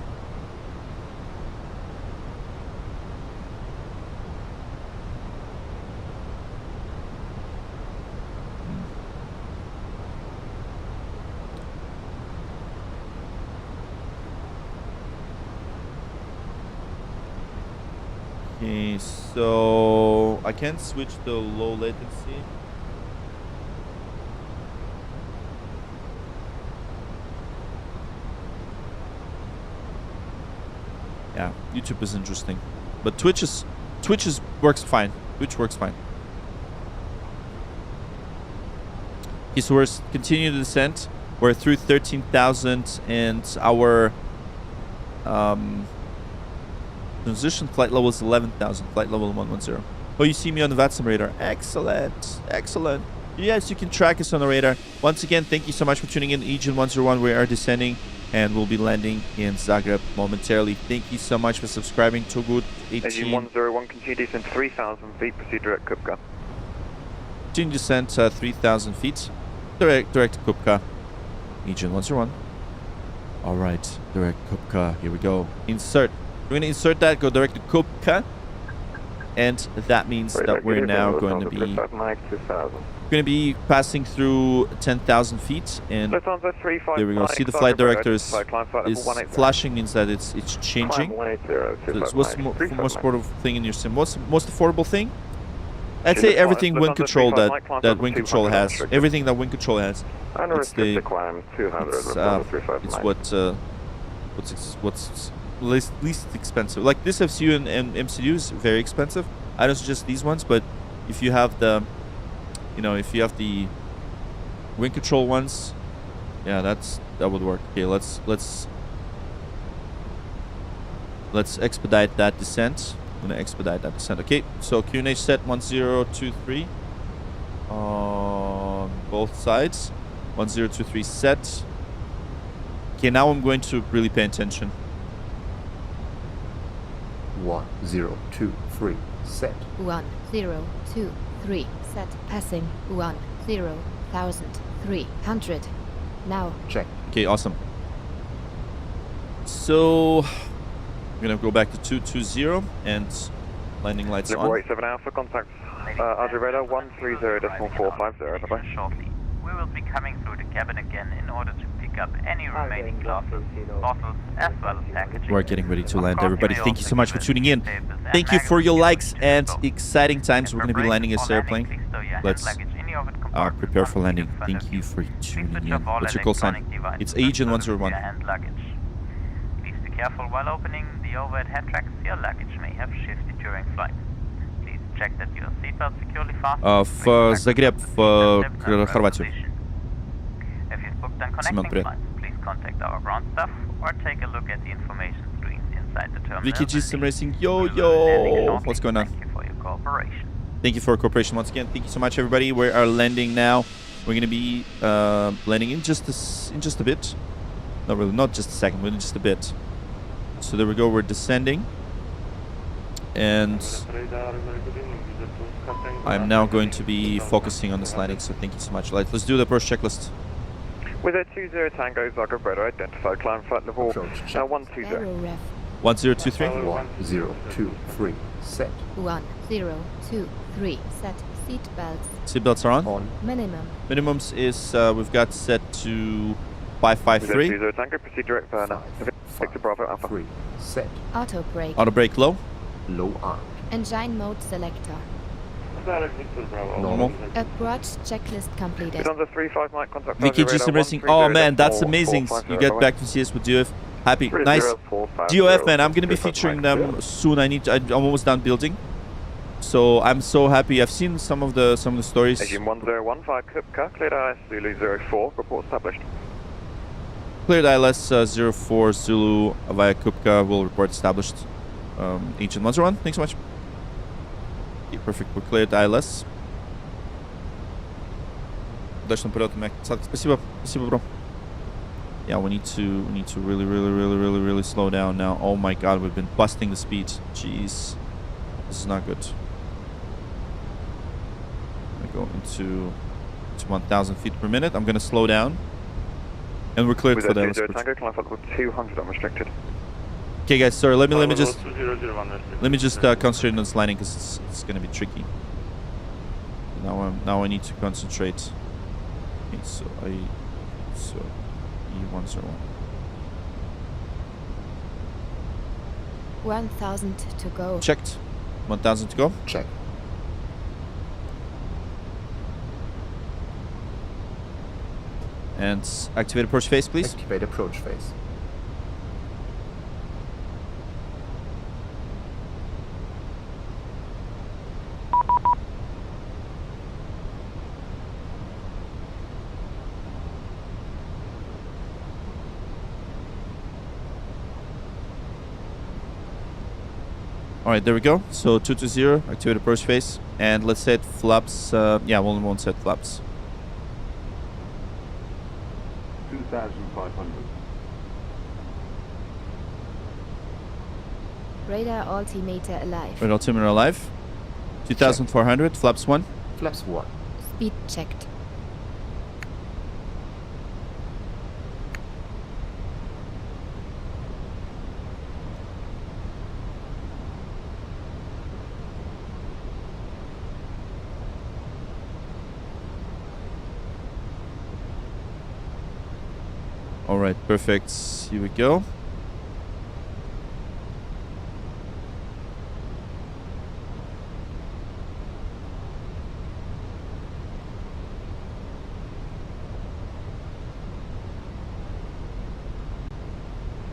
Okay, so I can't switch the low latency. Yeah, YouTube is interesting, but Twitch works fine. Twitch works fine. Okay, so we're continuing the descent. We're through 13,000, and our transition flight level is 11,000. Flight level 110. Oh, you see me on the VATSIM radar. Excellent, excellent. Yes, you can track us on the radar. Once again, thank you so much for tuning in. Aegean 101. We are descending, and we'll be landing in Zagreb momentarily. Thank you so much for subscribing. Too good. Aegean 101, continue descent 3,000 feet. Proceed direct Kupka. Continue descent 3,000 feet. Direct Kupka. Aegean 101. All right, direct Kupka. Here we go. Insert. We're going to insert that. Go direct to Kupka. And that means that we're now going to be passing through 10,000 feet, and there we go. See, the flight director is flashing, means that it's changing. So what's the most affordable thing in your sim? What's the most affordable thing? I'd say everything wind control that wind control has. Everything that wind control has. It's what's least expensive. Like this FCU and MCU is very expensive. I don't suggest these ones, but if you have the, if you have the wind control ones, yeah, that would work. Okay, let's expedite that descent. I'm gonna expedite that descent. Okay, so QNH set 1023 on both sides. 1023 set. Okay, now I'm going to really pay attention. 1023 set. 1023 set. Passing 10,300. Now. Check. Okay, awesome. So I'm gonna go back to 220 and landing lights on. 087 Alpha, contact RJ radar 130.450. Bye-bye. will be coming through the cabin again in order to pick up any remaining glasses, bottles, as well as packaging. We're getting ready to land, everybody. Thank you so much for tuning in. Thank you for your likes and exciting times. We're going to be landing this airplane. Let's prepare for landing. Thank you for tuning in. What's your call sign? It's Aegean 101. Please be careful while opening the overhead head tracks. Your luggage may have shifted during flight. Please check that your seatbelt securely fastened. В Zagreb, в Хорватию. If you've booked and connecting flights, please contact our ground staff or take a look at the information screens inside the terminal. Vicky G Sim Racing, yo! What's going on? Thank you for your cooperation. Thank you for your cooperation once again. Thank you so much, everybody. We are landing now. We're gonna be landing in just a bit. No, really, not just a second, but in just a bit. So there we go. We're descending, and I'm now going to be focusing on this landing. So thank you so much. Let's do the approach checklist. With a 20 Tango Zagreb, identify climb flight level 120. 1023. 1023. Set. 1023. Set. Seatbelts. Seatbelts are on. Minimum. Minimums is we've got set to 553. With a 20 Tango, proceed direct burner. Victor Bravo Alpha. 3. Set. Auto brake. Auto brake low. Low arm. Engine mode selector. Normal. Approach checklist completed. It's on the 35 mic contact. Vicky G Sim Racing. Oh man, that's amazing. You get back to CS with DOF. Happy. Nice. DOF, man, I'm gonna be featuring them soon. I'm almost done building. So I'm so happy. I've seen some of the stories. Aegean 1015 Kupka, cleared ILS Zulu 04, report established. Cleared ILS 04 Zulu via Kupka will report established. Aegean 101, thanks so much. Okay, perfect, we're cleared ILS. Удачного полета, Mac. Спасибо, bro. Yeah, we need to really slow down now. Oh my god, we've been busting the speed. Jeez, this is not good. I go into 1,000 feet per minute. I'm gonna slow down, and we're cleared for that. Tango, climb flight level 200 unrestricted. Okay, guys, sorry. Let me just concentrate on this landing because it's gonna be tricky. Now I need to concentrate. Okay, so E101. 1,000 to go. Checked. 1,000 to go. Check. And activate approach phase, please. Activate approach phase. Alright, there we go. So 220, activate approach phase. And let's set flaps. Yeah, we won't set flaps. 2,500. Radar altimeter alive. Radar altimeter alive. 2,400, flaps 1. Flaps 1. Speed checked. Alright, perfect. Here we go.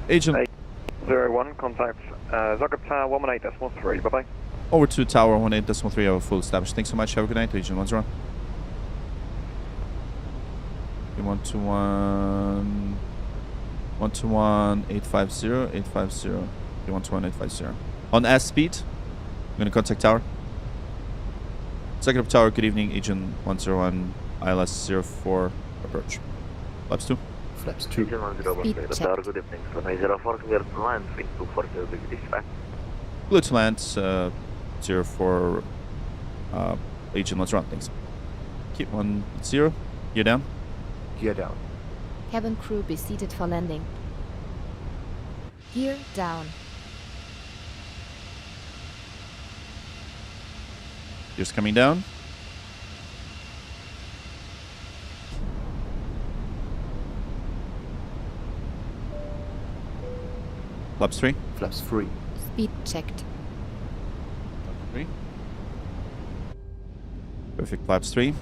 Agent 01, contact Zagreb Tower 118.3, bye-bye. over to Tower 18.3, our full established. Thanks so much, have a good night, Agent 101. 121 850 850 121 850. On S speed, I'm gonna contact Tower. Zagreb Tower, good evening, Agent 101 ILS 04 approach. Flaps 2. Flaps 2. Speed checked. Blue to land 04 Agent 101, thanks. Keep 10, gear down. Gear down. Cabin crew be seated for landing. Gear down. Gears coming down. Flaps 3. Flaps free. Speed checked. 3. Perfect, flaps 3.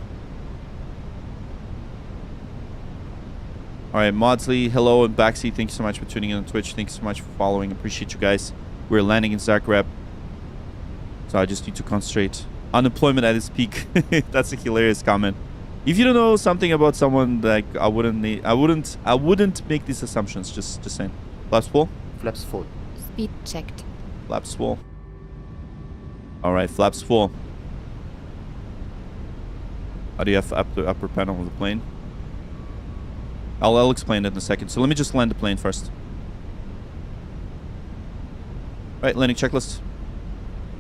Alright, Maudsley, hello, and Baxi, thank you so much for tuning in on Twitch. Thank you so much for following. Appreciate you guys. We're landing in Zagreb, so I just need to concentrate. Unemployment at its peak. That's a hilarious comment. If you don't know something about someone, like I wouldn't make these assumptions. Just saying. Flaps full. Flaps full. Speed checked. Flaps full. All right, flaps full. How do you have upper panel of the plane? I'll explain it in a second. So let me just land the plane first. Right, landing checklist.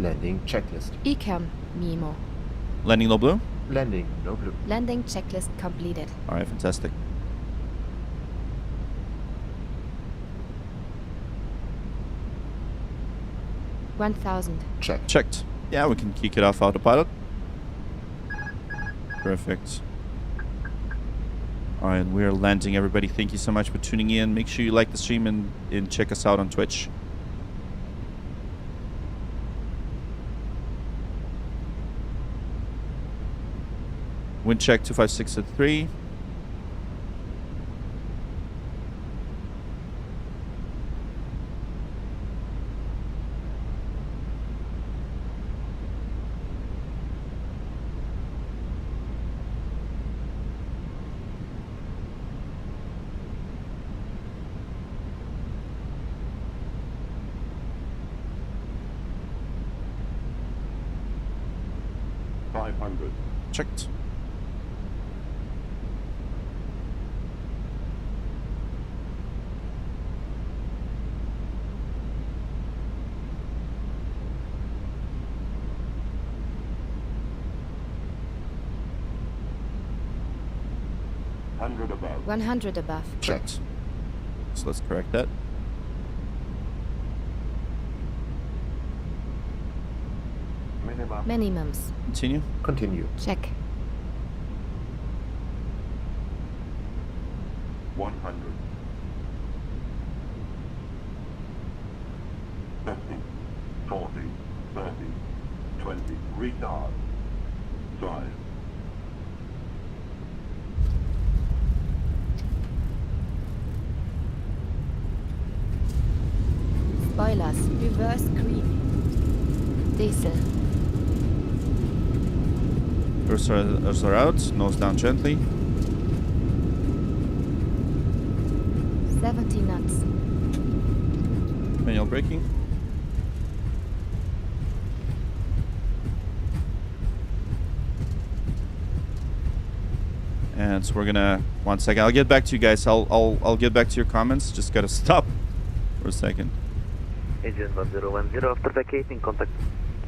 Landing checklist. Ecam Memo. Landing no blue. Landing no blue. Landing checklist completed. All right, fantastic. $1,000. Checked. Yeah, we can kick it off autopilot. Perfect. All right, we're landing, everybody. Thank you so much for tuning in. Make sure you like the stream and check us out on Twitch. Wind check 256 at 3. Checked. Above. 100 above. Checked. So let's correct that. Minimums. Continue. Continue. Check. 100. 50, 40, 30, 20. Retard. Drive. Spoilers. Reverse green. Diesel. Cursors are out. Nose down gently. 70 knots. Manual braking. And so we're gonna, one second. I'll get back to you guys. I'll get back to your comments. Just gotta stop for a second. Aegean 1010 after vacating, contact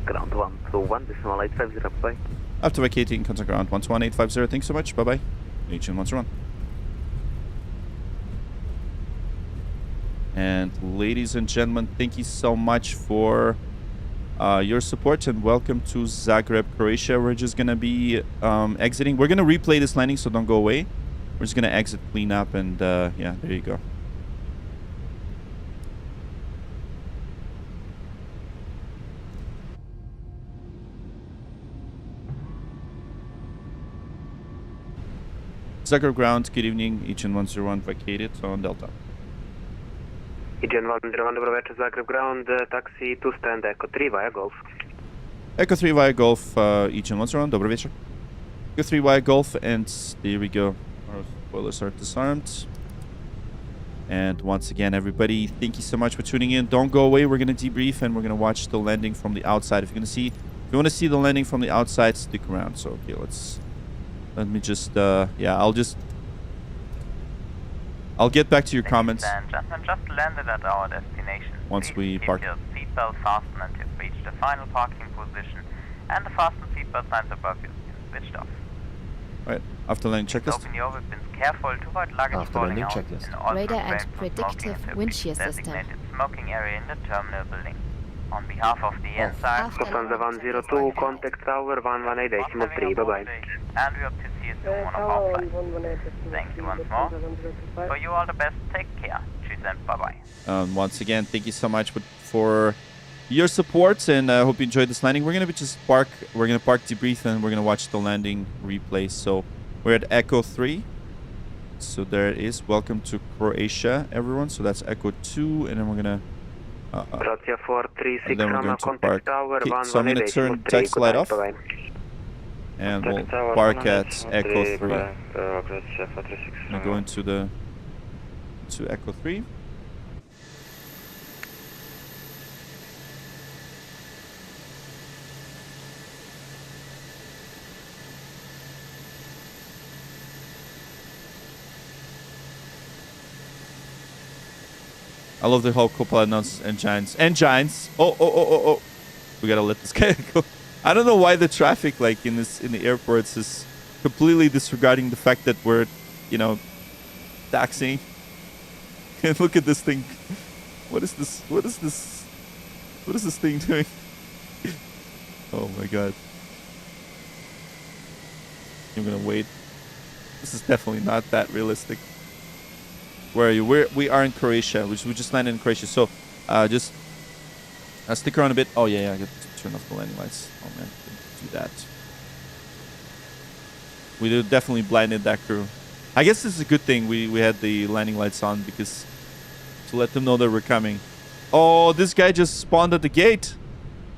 ground 121, decimal 850, bye. After vacating, contact ground 11850. Thanks so much. Bye bye. Aegean 101. And ladies and gentlemen, thank you so much for your support and welcome to Zagreb, Croatia. We're just gonna be exiting. We're gonna replay this landing, so don't go away. We're just gonna exit, clean up, and yeah, there you go. Zagreb ground, good evening. Aegean 101 vacated on Delta. Aegean 101, dobro večer, Zagreb ground, taxi to stand Echo 3 via Golf. Echo 3 via Golf, Aegean 101, dobro večer. Echo 3 via Golf, and there we go. Our spoilers are disarmed. And once again, everybody, thank you so much for tuning in. Don't go away. We're going to debrief and we're going to watch the landing from the outside. If you want to see the landing from the outside, stick around. So, okay, let me just, yeah, I'll get back to your comments. Ladies and gentlemen, just landed at our destination. Once we park. Keep your seatbelt fastened until you've reached the final parking position, and the fasten seatbelt signs above you is switched off. Right, after landing checklist. Open your overpins careful to avoid luggage After falling landing out. checklist. And also Radar refrain and from predictive smoking until wind reaching shear system. designated smoking area in the terminal building. On behalf of the inside, Lufthansa 102, contact tower 118 decimal 3, bye bye. And we hope to see you soon on one of our flights. Thank you once more. For you all the best, take care. Tschüss. and bye-bye. Once again, thank you so much for your support, and I hope you enjoyed this landing. We're gonna park, debrief, and we're gonna watch the landing replay. So we're at Echo 3. So there it is. Welcome to Croatia, everyone. So that's Echo 2, and then we're gonna and then we're going to park. Okay, so I'm gonna turn taxi light off, and we'll park at Echo 3. I'm going to Echo 3. I love the whole Copilot announced engines. Oh. We gotta let this guy go. I don't know why the traffic like in the airports is completely disregarding the fact that we're, you know, taxiing. And look at this thing. What is this? What is this thing doing? Oh my god. I'm gonna wait. This is definitely not that realistic. Where are you? We are in Croatia. We just landed in Croatia. So, just stick around a bit. Oh yeah, I got to turn off the landing lights. Oh man, didn't do that. We definitely blinded that crew. I guess this is a good thing. We had the landing lights on because to let them know that we're coming. Oh, this guy just spawned at the gate.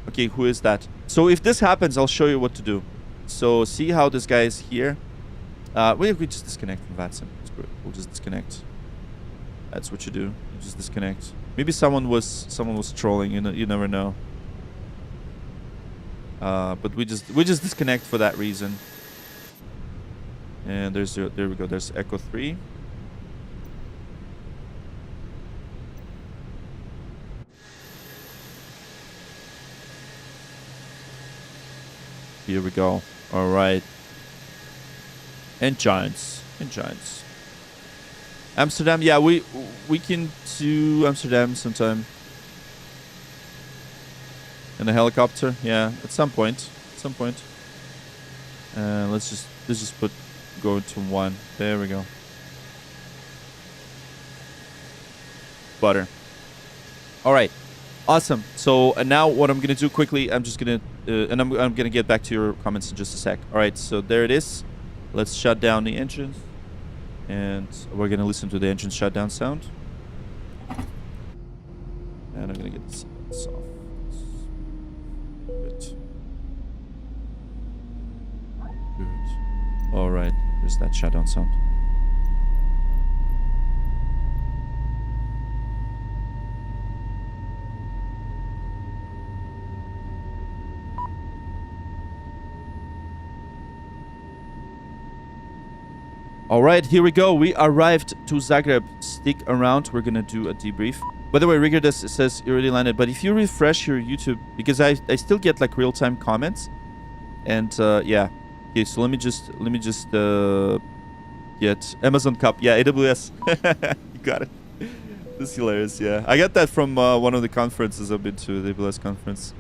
Okay, who is that? So if this happens, I'll show you what to do. So see how this guy is here. We just disconnect from VATSIM. We'll just disconnect. That's what you do. You just disconnect. Maybe someone was trolling. You never know. But we just disconnect for that reason. And there we go. There's Echo 3. Here we go. All right. And Giants. Amsterdam, yeah, we can do Amsterdam sometime. In a helicopter, yeah, at some point. Let's just go to 1. There we go. Butter. All right, awesome. So now what I'm gonna do quickly, I'm just gonna and I'm gonna get back to your comments in just a sec. All right, so there it is. Let's shut down the engines. And we're going to listen to the engine shutdown sound. And I'm going to get this off. Good. All right. There's that shutdown sound. All right, here we go. We arrived to Zagreb. Stick around. We're going to do a debrief. By the way, Rigger says you already landed. But if you refresh your YouTube, because I still get like real-time comments. And yeah. Okay, so let me just get Amazon Cup. Yeah, AWS. You got it. This is hilarious, yeah. I got that from one of the conferences I've been to, the AWS conference.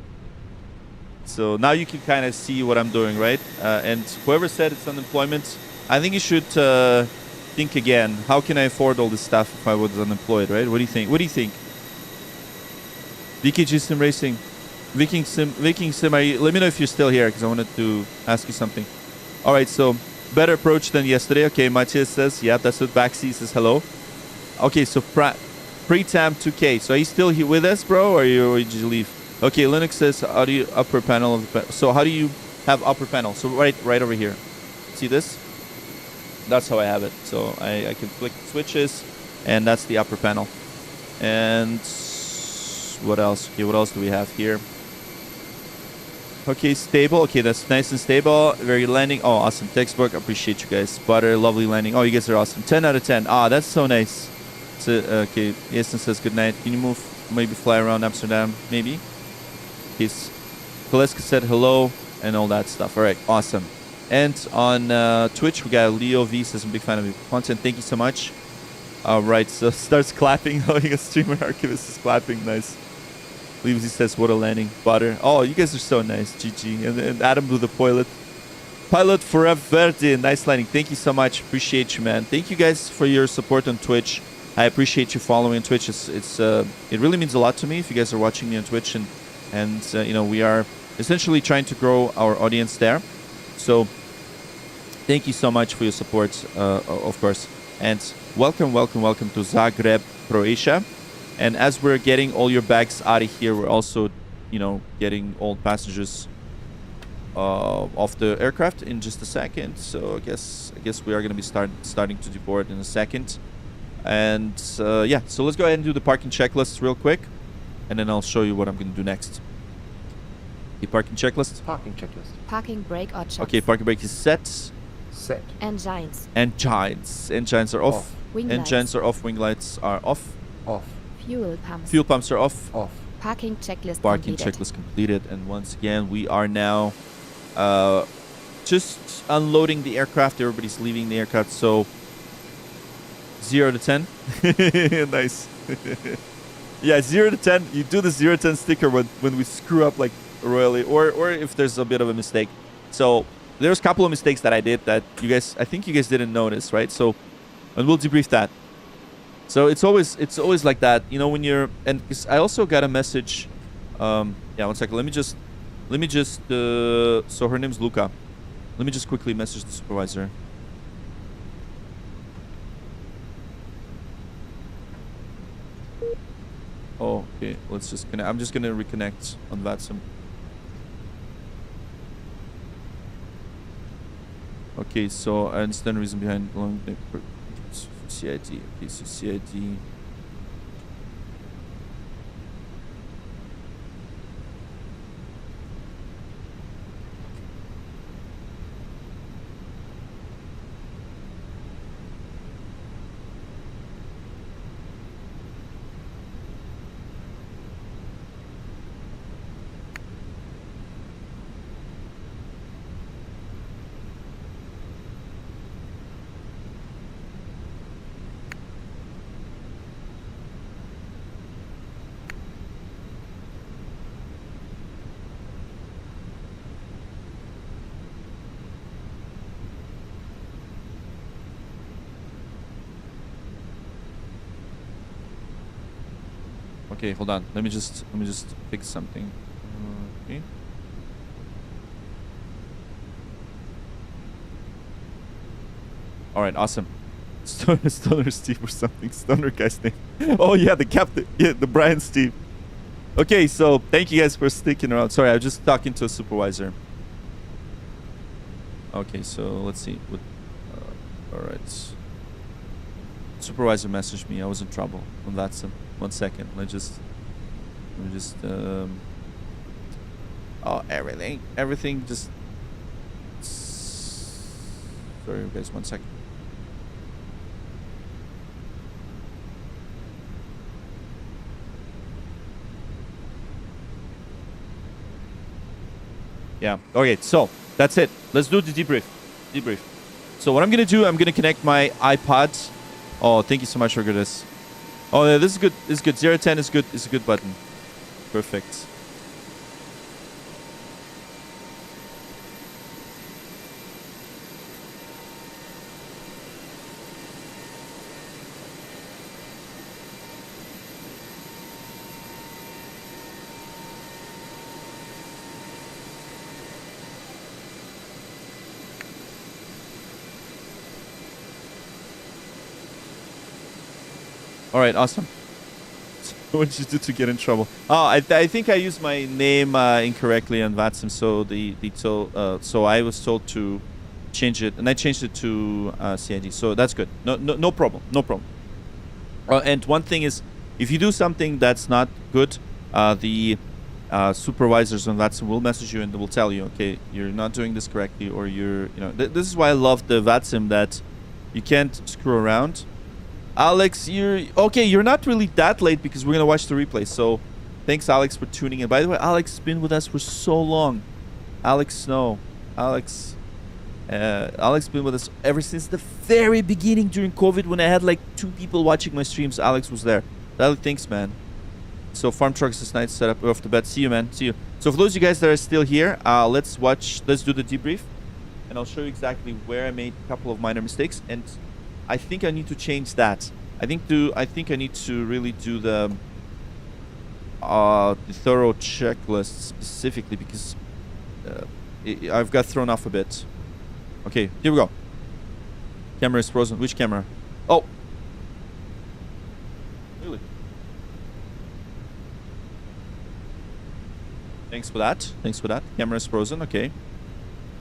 So now you can kind of see what I'm doing, right? And whoever said it's unemployment, I think you should think again. How can I afford all this stuff if I was unemployed, right? What do you think? VKG Sim Racing. Viking Sim, let me know if you're still here because I wanted to ask you something. All right, so better approach than yesterday. Okay, Matthias says, yeah, that's what Baxi says, hello. Okay, so Pretam 2K. So are you still here with us, bro, or did you leave? Okay, Linux says, how do you upper panel of the so how do you have upper panel? So right over here. See this? That's how I have it. So I can click switches, and that's the upper panel. And what else? Okay, what else do we have here? Okay, stable. Okay, that's nice and stable. Very landing. Oh, awesome. Textbook. Appreciate you guys. Butter, lovely landing. Oh, you guys are awesome. 10 out of 10. Ah, that's so nice. So, okay, Easton says good night. Can you move? Maybe fly around Amsterdam? Maybe. Peace. Koleska said hello and all that stuff. All right, awesome. And on Twitch, we got Leo V says I'm a big fan of your content. Thank you so much. All right, so starts clapping. Oh, you got streamer archivist is clapping. Nice. Leaves, he says, what a landing. Butter. Oh, you guys are so nice. GG. And Adam blew the pilot. Pilot forever. Nice landing. Thank you so much. Appreciate you, man. Thank you guys for your support on Twitch. I appreciate you following on Twitch. It really means a lot to me if you guys are watching me on Twitch, and you know, we are essentially trying to grow our audience there. So thank you so much for your support, of course, and welcome to Zagreb, Croatia. And as we're getting all your bags out of here, we're also, you know, getting all passengers off the aircraft in just a second. So I guess we are going to be starting to deboard in a second. And yeah, so let's go ahead and do the parking checklist real quick, and then I'll show you what I'm going to do next. The parking checklist. Parking checklist. Parking brake or chocks. Okay, parking brake is set. Set. Engines. Engines are off. Wing Engines lights. are off. Wing lights are off. Off. Fuel pumps. Fuel pumps are off. Off. Parking checklist Parking completed. checklist completed. And once again, we are now just unloading the aircraft. Everybody's leaving the aircraft. So 0 to 10. Nice. Yeah, 0 to 10. You do the 0 to 10 sticker when we screw up like royally, or if there's a bit of a mistake. So there's a couple of mistakes that I did that I think you guys didn't notice, right? So, and we'll debrief that. So it's always like that, you know, when you're, and I also got a message. Yeah, 1 second. Let me just. So her name's Luca. Let me just quickly message the supervisor. Oh, okay. Let's just connect. I'm just gonna reconnect on VATSIM. Okay, so I understand the reason behind long CID. Okay, so CID. Okay, hold on. Let me just fix something. Okay. All right, awesome. Stoner Steve or something. Stoner guy's name. Oh yeah, the captain. Yeah, the Brian Steve. Okay, so thank you guys for sticking around. Sorry, I was just talking to a supervisor. Okay, so let's see. All right. Supervisor messaged me. I was in trouble on that. 1 second. Let me just oh, everything just, sorry guys, 1 second. Yeah, okay, so that's it. Let's do the debrief. So what I'm gonna do, I'm gonna connect my iPod. Oh, thank you so much for this. Oh, yeah, this is good. This is good. 0 to 10 is good. It's a good button. Perfect. All right, awesome. So what did you do to get in trouble? Oh, I think I used my name incorrectly on VATSIM, so so I was told to change it, and I changed it to CID. So that's good. No problem. And one thing is, if you do something that's not good, the supervisors on VATSIM will message you and they will tell you, okay, you're not doing this correctly, or you're, you know, this is why I love the VATSIM, that you can't screw around. Alex, you're not really that late because we're gonna watch the replay. So thanks, Alex, for tuning in. By the way, Alex has been with us for so long. Alex Snow, Alex been with us ever since the very beginning during COVID, when I had like 2 people watching my streams. Alex was there. Alex, thanks, man. So farm trucks is nice setup off the bat. See you, man. See you. So for those of you guys that are still here, let's do the debrief, and I'll show you exactly where I made a couple of minor mistakes, and I think I need to change that. I think I need to really do the thorough checklist specifically because I've got thrown off a bit. Okay, here we go. Camera is frozen. Which camera? Oh. Really? Thanks for that. Thanks for that. Camera is frozen. Okay.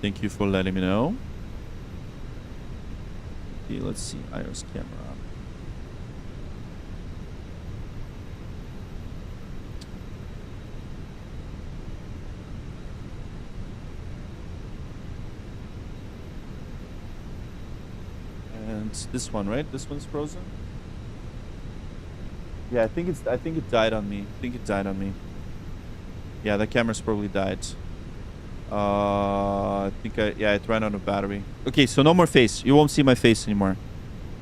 Thank you for letting me know. Okay, let's see. iOS camera. And this one, right? This one's frozen. Yeah, I think it died on me. Yeah, the camera's probably died. It ran out of battery. Okay, so no more face. You won't see my face anymore.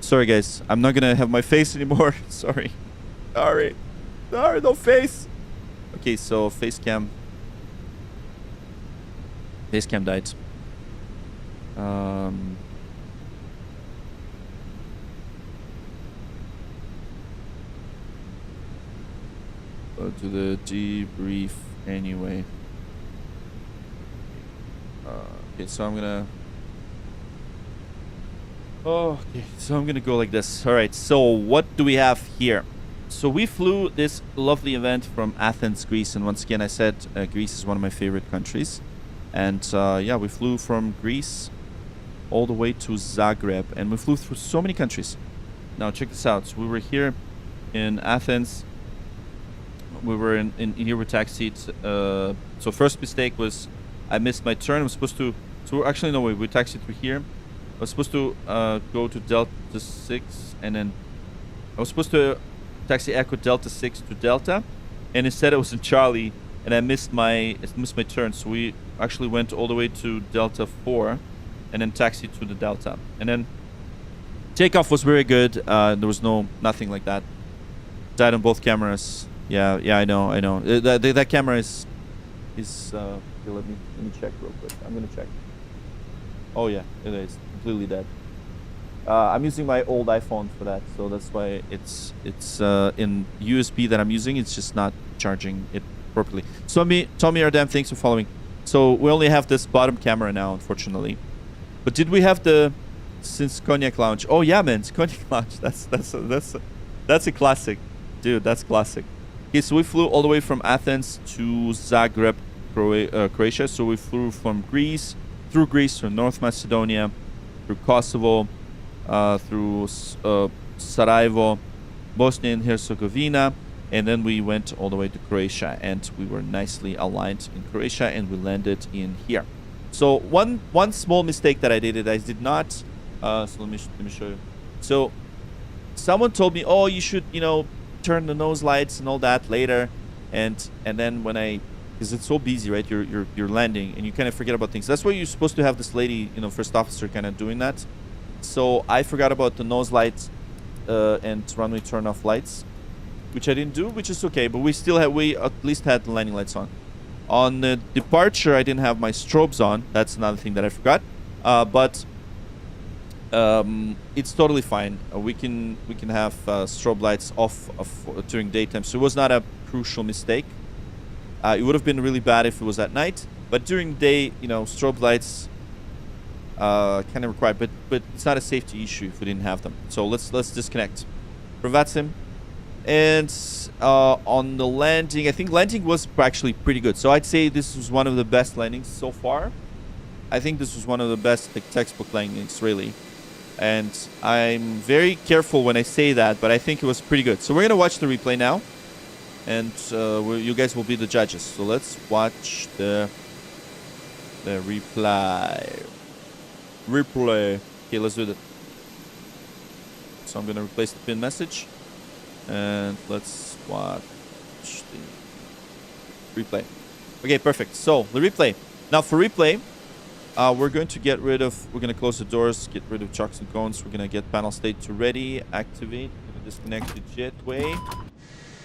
Sorry, guys. I'm not gonna have my face anymore. Sorry, no face. Okay, so face cam died. Go to the debrief anyway. Okay, so I'm gonna go like this. All right, so what do we have here? So we flew this lovely event from Athens, Greece, and once again I said Greece is one of my favorite countries. And yeah, we flew from Greece all the way to Zagreb, and we flew through so many countries. Now check this out. So we were here in Athens. We were in here, we taxied. So first mistake was I missed my turn. I'm supposed to. So actually no way. We taxied through here. I was supposed to go to Delta 6, and then I was supposed to taxi Echo Delta 6 to Delta, and instead I was in Charlie, and I missed my turn. So we actually went all the way to Delta 4, and then taxied to the Delta, and then takeoff was very good. There was nothing like that. Died on both cameras. Yeah, I know. That camera is here, let me check real quick. I'm gonna check. Oh yeah, it is completely dead. I'm using my old iPhone for that, so that's why it's in USB that I'm using. It's just not charging it properly. So Tommy Ardam, thanks for following. So we only have this bottom camera now, unfortunately. But did we have the since Cognac Lounge? Oh yeah, man, it's Cognac Lounge. That's a classic, dude. That's classic. Okay, so we flew all the way from Athens to Zagreb, Croatia. So we flew from Greece, through North Macedonia, through Kosovo, through Sarajevo, Bosnia and Herzegovina, and then we went all the way to Croatia, and we were nicely aligned in Croatia, and we landed in here. So one small mistake that I did not. So let me show you. So someone told me, oh, you should turn the nose lights and all that later, and then when because it's so busy, right? You're landing and you kind of forget about things. That's why you're supposed to have this lady, first officer, kind of doing that. So I forgot about the nose lights and runway turn off lights, which I didn't do, which is okay. But we at least had the landing lights on. On the departure, I didn't have my strobes on. That's another thing that I forgot. But it's totally fine. We can have strobe lights off during daytime, so it was not a crucial mistake. It would have been really bad if it was at night, but during the day, strobe lights kind of required, but it's not a safety issue if we didn't have them. So let's disconnect for VATSIM. And on the landing, I think landing was actually pretty good. So I'd say this was one of the best landings so far. I think this was one of the best textbook landings, really. And I'm very careful when I say that, but I think it was pretty good. So we're going to watch the replay now. And you guys will be the judges. So let's watch the replay. Okay, let's do that. So I'm going to replace the pin message. And let's watch the replay. Okay, perfect. So the replay. Now for replay, we're going to close the doors, get rid of chocks and cones. We're going to get panel state to ready, activate. We're going to disconnect the jetway.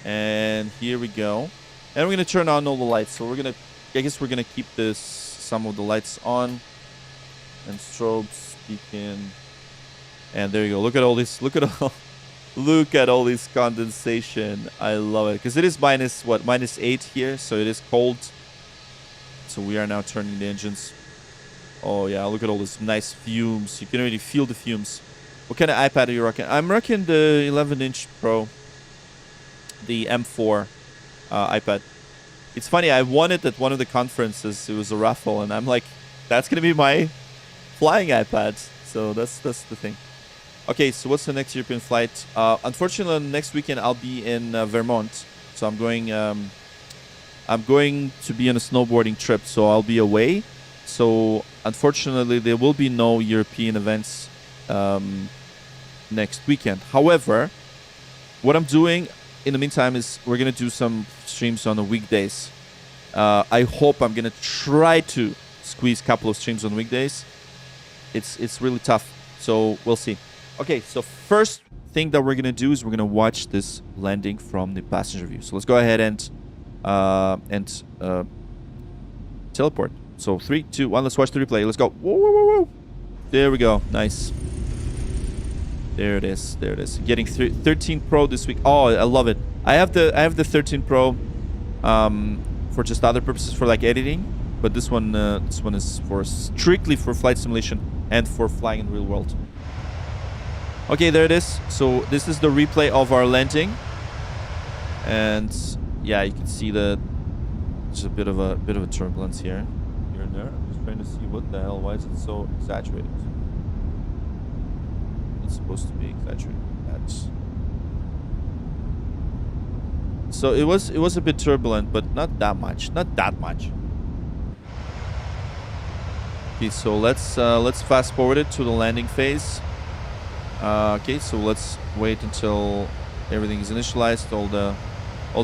And here we go. And we're going to turn on all the lights. So I guess we're going to keep some of the lights on. And strobes, beacon. And there you go. Look at all this. Look at all Look at all this condensation. I love it. Because it is -8 here. So it is cold. So we are now turning the engines. Oh, yeah. Look at all these nice fumes. You can already feel the fumes. What kind of iPad are you rocking? I'm rocking the 11-inch Pro. The M4 iPad. It's funny. I won it at one of the conferences. It was a raffle. And I'm like, that's going to be my flying iPad. So that's the thing. Okay, so what's the next European flight? Unfortunately, next weekend I'll be in Vermont. So I'm going to be on a snowboarding trip. So I'll be away. So unfortunately, there will be no European events next weekend. However, what I'm doing in the meantime is we're going to do some streams on the weekdays. I hope I'm going to try to squeeze a couple of streams on weekdays. It's really tough. So we'll see. Okay, so first thing that we're going to do is we're going to watch this landing from the passenger view. So let's go ahead and teleport. So 3, 2, 1, let's watch the replay. Let's go. Whoa, whoa, whoa, whoa. There we go. Nice. There it is. There it is. Getting 13 Pro this week. Oh, I love it. I have the 13 Pro for just other purposes, for like editing, but this one is for strictly for flight simulation and for flying in real world. Okay, there it is. So this is the replay of our landing, and yeah, you can see that there's a bit of a turbulence here and there. I'm just trying to see what the hell. Why is it so exaggerated? It's supposed to be exaggerated. So it was a bit turbulent, but not that much. Not that much. Okay, so let's fast forward it to the landing phase. Okay, so let's wait until everything is initialized, all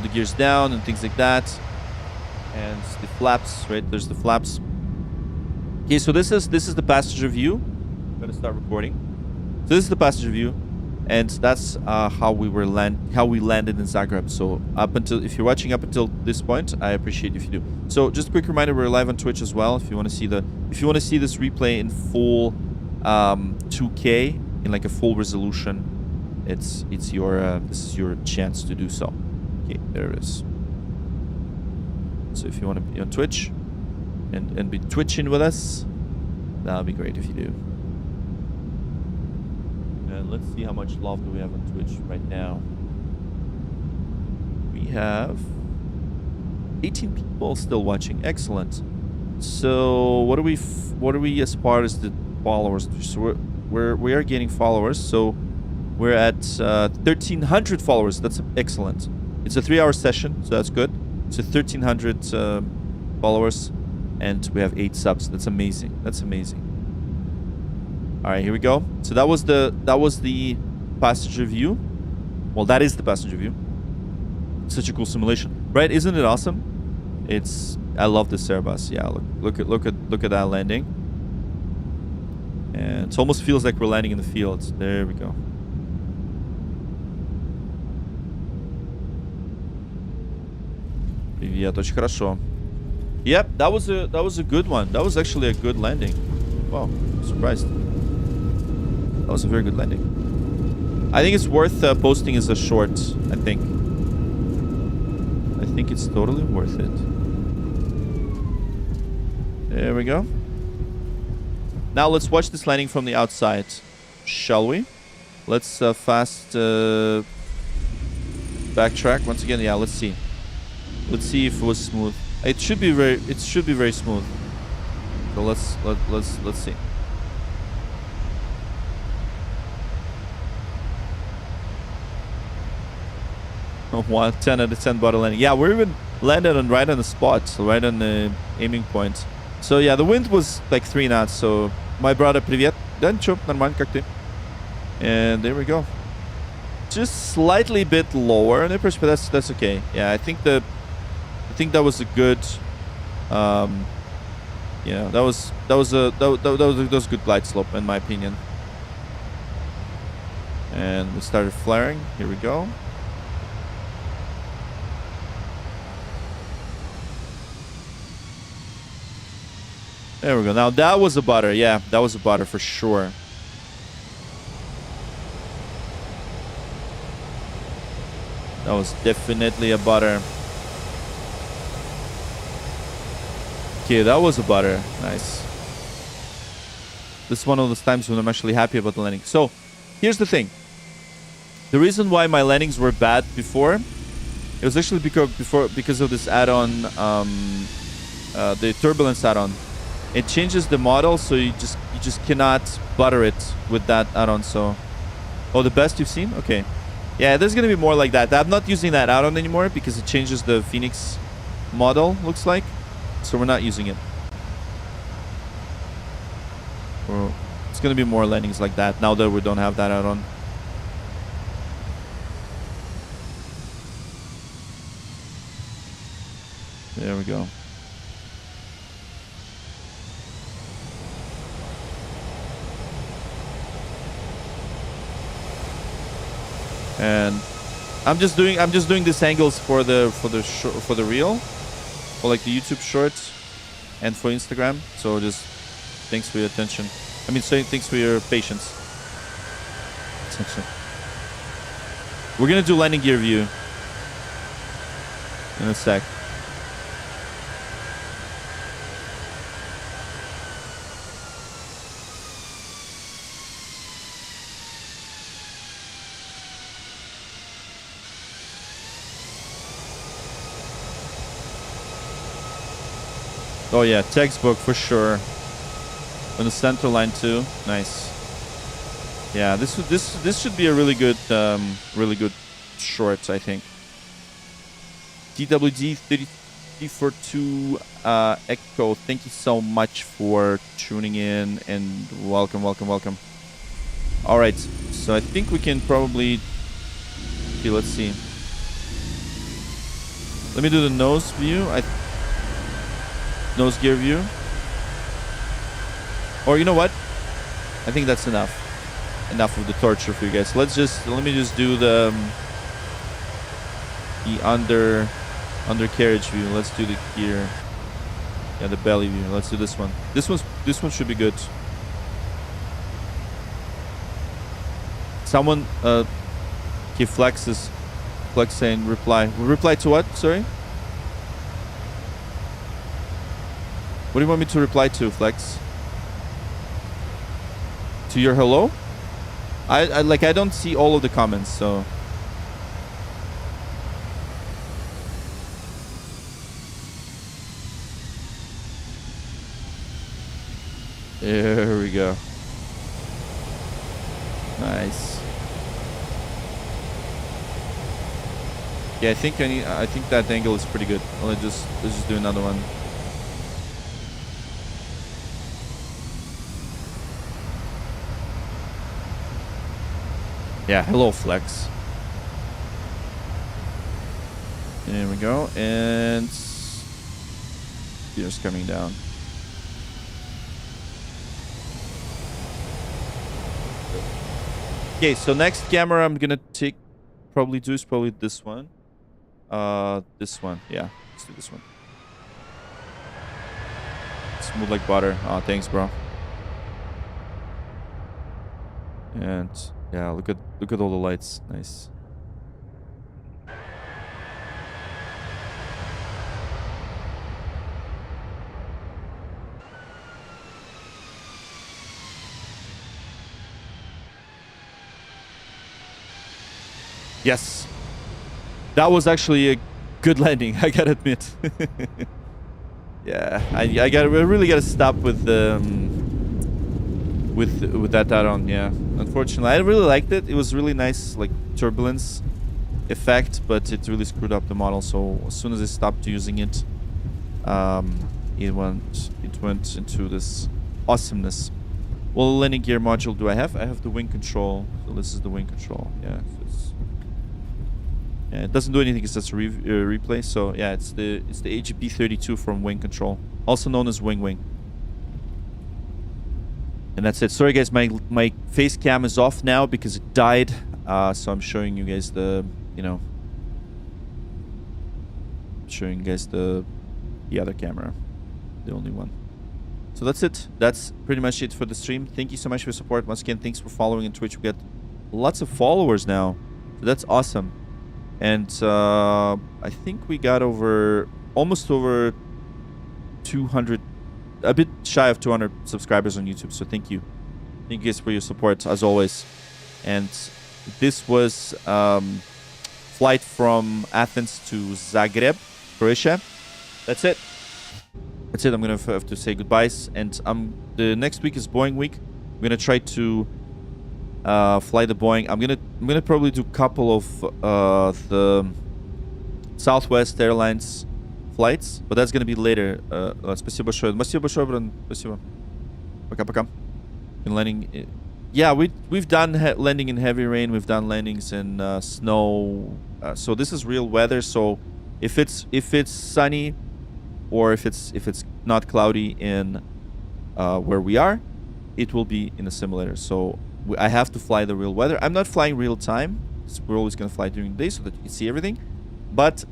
the gears down and things like that, and the flaps. Right, there's the flaps. Okay, so this is the passenger view. I'm gonna start recording. So this is the passenger view, and that's how we landed in Zagreb. So if you're watching up until this point, I appreciate if you do. So just a quick reminder, we're live on Twitch as well. If you want to see this replay in full 2K in like a full resolution, this is your chance to do so. Okay, there it is. So if you want to be on Twitch and be twitching with us, that'll be great if you do. And let's see how much love do we have on Twitch right now. We have 18 people still watching. Excellent. So what do we as far as the followers? So we are gaining followers. So we're at 1,300 followers. That's excellent. It's a 3-hour session, so that's good. It's 1,300 followers, and we have 8 subs. That's amazing. That's amazing. All right, here we go. So that was the passenger view. Well, that is the passenger view. Such a cool simulation, right? Isn't it awesome? I love this Airbus. Yeah, look at that landing. And it almost feels like we're landing in the fields. There we go. Привет, очень хорошо. Yep, that was a good one. That was actually a good landing. Wow, I'm surprised. That was a very good landing. I think it's worth posting as a short. I think it's totally worth it. There we go. Now let's watch this landing from the outside, shall we? Let's fast backtrack once again. Yeah, let's see. Let's see if it was smooth. It should be very smooth. So let's see. Oh, 10 out of 10 bottle landing. Yeah, we're even landed right on the spot, so right on the aiming point. So yeah, the wind was like 3 knots. So my brother, привет. Да, ничего, нормально, как ты? And there we go. Just slightly bit lower in the push, but that's okay. Yeah, I think that was a good. Yeah, that was a good glide slope in my opinion. And we started flaring. Here we go. There we go. Now that was a butter. Yeah, that was a butter for sure. That was definitely a butter. Okay, that was a butter. Nice. This is one of those times when I'm actually happy about the landing. So, here's the thing. The reason why my landings were bad before, it was actually because of this add-on, the turbulence add-on. It changes the model, so you just cannot butter it with that add-on. So, oh, the best you've seen? Okay. Yeah, there's gonna be more like that. I'm not using that add-on anymore because it changes the Fenix model, looks like. So we're not using it. It's gonna be more landings like that now that we don't have that add-on. There we go. And I'm just doing these angles for the reel, for like the YouTube shorts, and for Instagram. So just thanks for your attention. I mean, thanks for your patience. We're gonna do landing gear view in a sec. Oh yeah, textbook for sure. On the center line too. Nice. Yeah, this should be a really good short, I think. TWD 3342 Echo. Thank you so much for tuning in and welcome. All right, so I think we can probably. Okay, let's see. Let me do the nose view. Nose gear view. Or you know what? I think that's enough. Enough of the torture for you guys. Let me just do the undercarriage view. Let's do the gear. Yeah, the belly view. Let's do this one. This one should be good. Someone okay, Flex saying reply. Reply to what? Sorry? What do you want me to reply to, Flex? To your hello? I don't see all of the comments, so. There we go. Nice. Yeah, I think that angle is pretty good. Let's just do another one. Yeah, hello Flex. There we go, and gears coming down. Okay, so next camera I'm gonna probably this one. This one, yeah, let's do this one. Smooth like butter. Oh, thanks, bro. And yeah, look at all the lights. Nice. Yes. That was actually a good landing, I gotta admit. Yeah, I really gotta stop with that add-on, yeah. Unfortunately, I really liked it. It was really nice, like turbulence effect, but it really screwed up the model. So as soon as I stopped using it, it went into this awesomeness. What landing gear module do I have? I have the wing control. So this is the wing control. Yeah. Yeah, it doesn't do anything. It's just a replay. So yeah, it's the AGP32 from Wing Control, also known as Wing. And that's it. Sorry guys, my face cam is off now because it died. So I'm showing you guys the other camera, the only one. So that's it. That's pretty much it for the stream. Thank you so much for your support. Once again, thanks for following on Twitch. We got lots of followers now, so that's awesome. And I think we got almost over 200, a bit shy of 200 subscribers on YouTube. So thank you. Thank you guys for your support, as always. And this was flight from Athens to Zagreb, Croatia. That's it. That's it. I'm gonna have to say goodbyes. And the next week is Boeing week. I'm gonna try to fly the Boeing. I'm gonna probably do a couple of the Southwest Airlines flights, but that's gonna be later. Спасибо большое. Спасибо большое, Бран. Спасибо. Пока-пока. Been landing. Yeah, we've done landing in heavy rain. We've done landings in snow. So this is real weather. So if it's sunny, or if it's not cloudy in where we are, it will be in a simulator. So I have to fly the real weather. I'm not flying real time. We're always gonna fly during the day so that you can see everything. But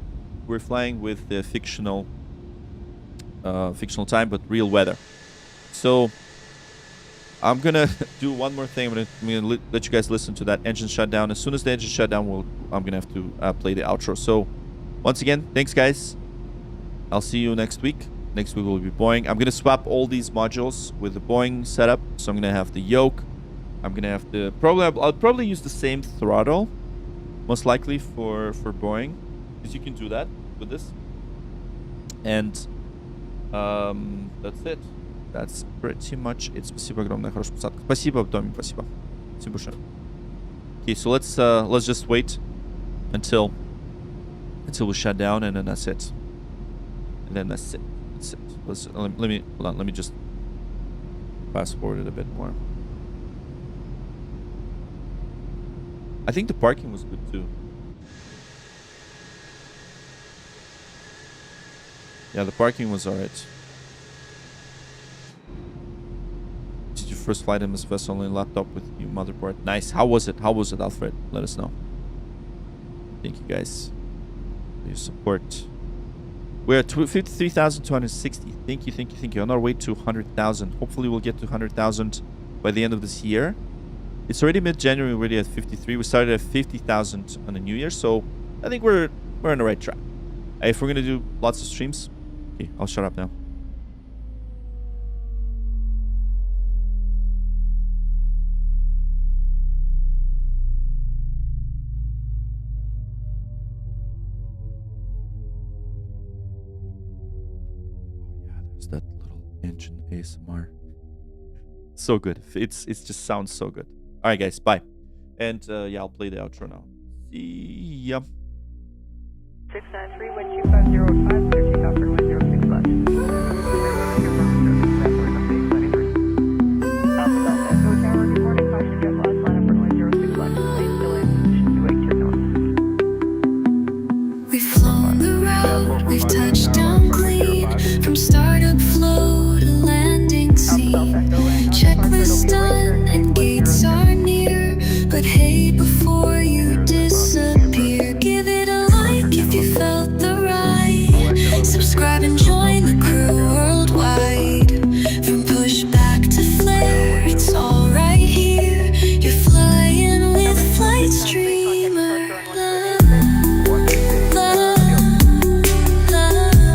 we're flying with the fictional time, but real weather. So I'm gonna do one more thing. I'm gonna let you guys listen to that engine shutdown. As soon as the engine shutdown, I'm gonna have to play the outro. So once again, thanks guys. I'll see you next week. Next week will be Boeing. I'm gonna swap all these modules with the Boeing setup. So I'm gonna have the yoke. I'm gonna have the I'll probably use the same throttle, most likely for Boeing, because you can do that with this. And that's it. That's pretty much it. Спасибо огромное, хорошая посадка. Спасибо, Томми, спасибо. Спасибо большое. Okay, so let's just wait until we shut down, and then that's it. And then that's it. That's it. Let me hold on. Let me just fast forward it a bit more. I think the parking was good too. Yeah, the parking was alright. Did you first flight MS vessel on laptop with new motherboard? Nice. How was it? How was it, Alfred? Let us know. Thank you guys for your support. We're at 53,260. Thank you, thank you, thank you. On our way to 100,000. Hopefully we'll get to 100,000 by the end of this year. It's already mid-January, we're already at 53. We started at 50,000 on the New Year, so I think we're on the right track. If we're gonna do lots of streams, okay, I'll shut up now. That little engine ASMR, so good. It's just sounds so good. All right guys, bye. And yeah, I'll play the outro now. See ya. 693 wind 2505, clear takeoff for 106 left. Alpha Delta, Echo Tower, good morning. Caution jet loss, line up for 106 left. Lane still in position to wake 2 knots. We've flown the route, we've touched down clean. From startup flow to landing scene. Checklist done and gates are near. But hey, before you disappear, give it a like if you felt the ride. Subscribe and join the crew worldwide. From pushback to flare, it's all right here. You're flying with Flight Streamer. La, la, la.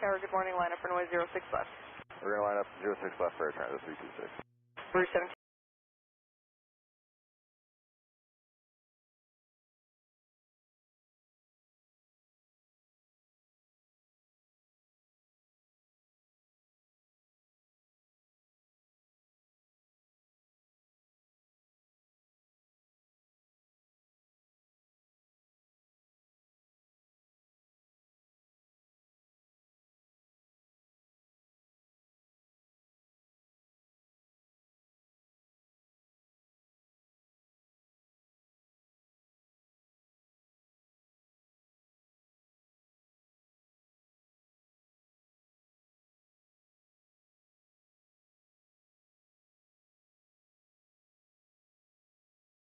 Tower, good morning, line up runway 06 left. We're going to line up 06 left for air transit 326. Route 17.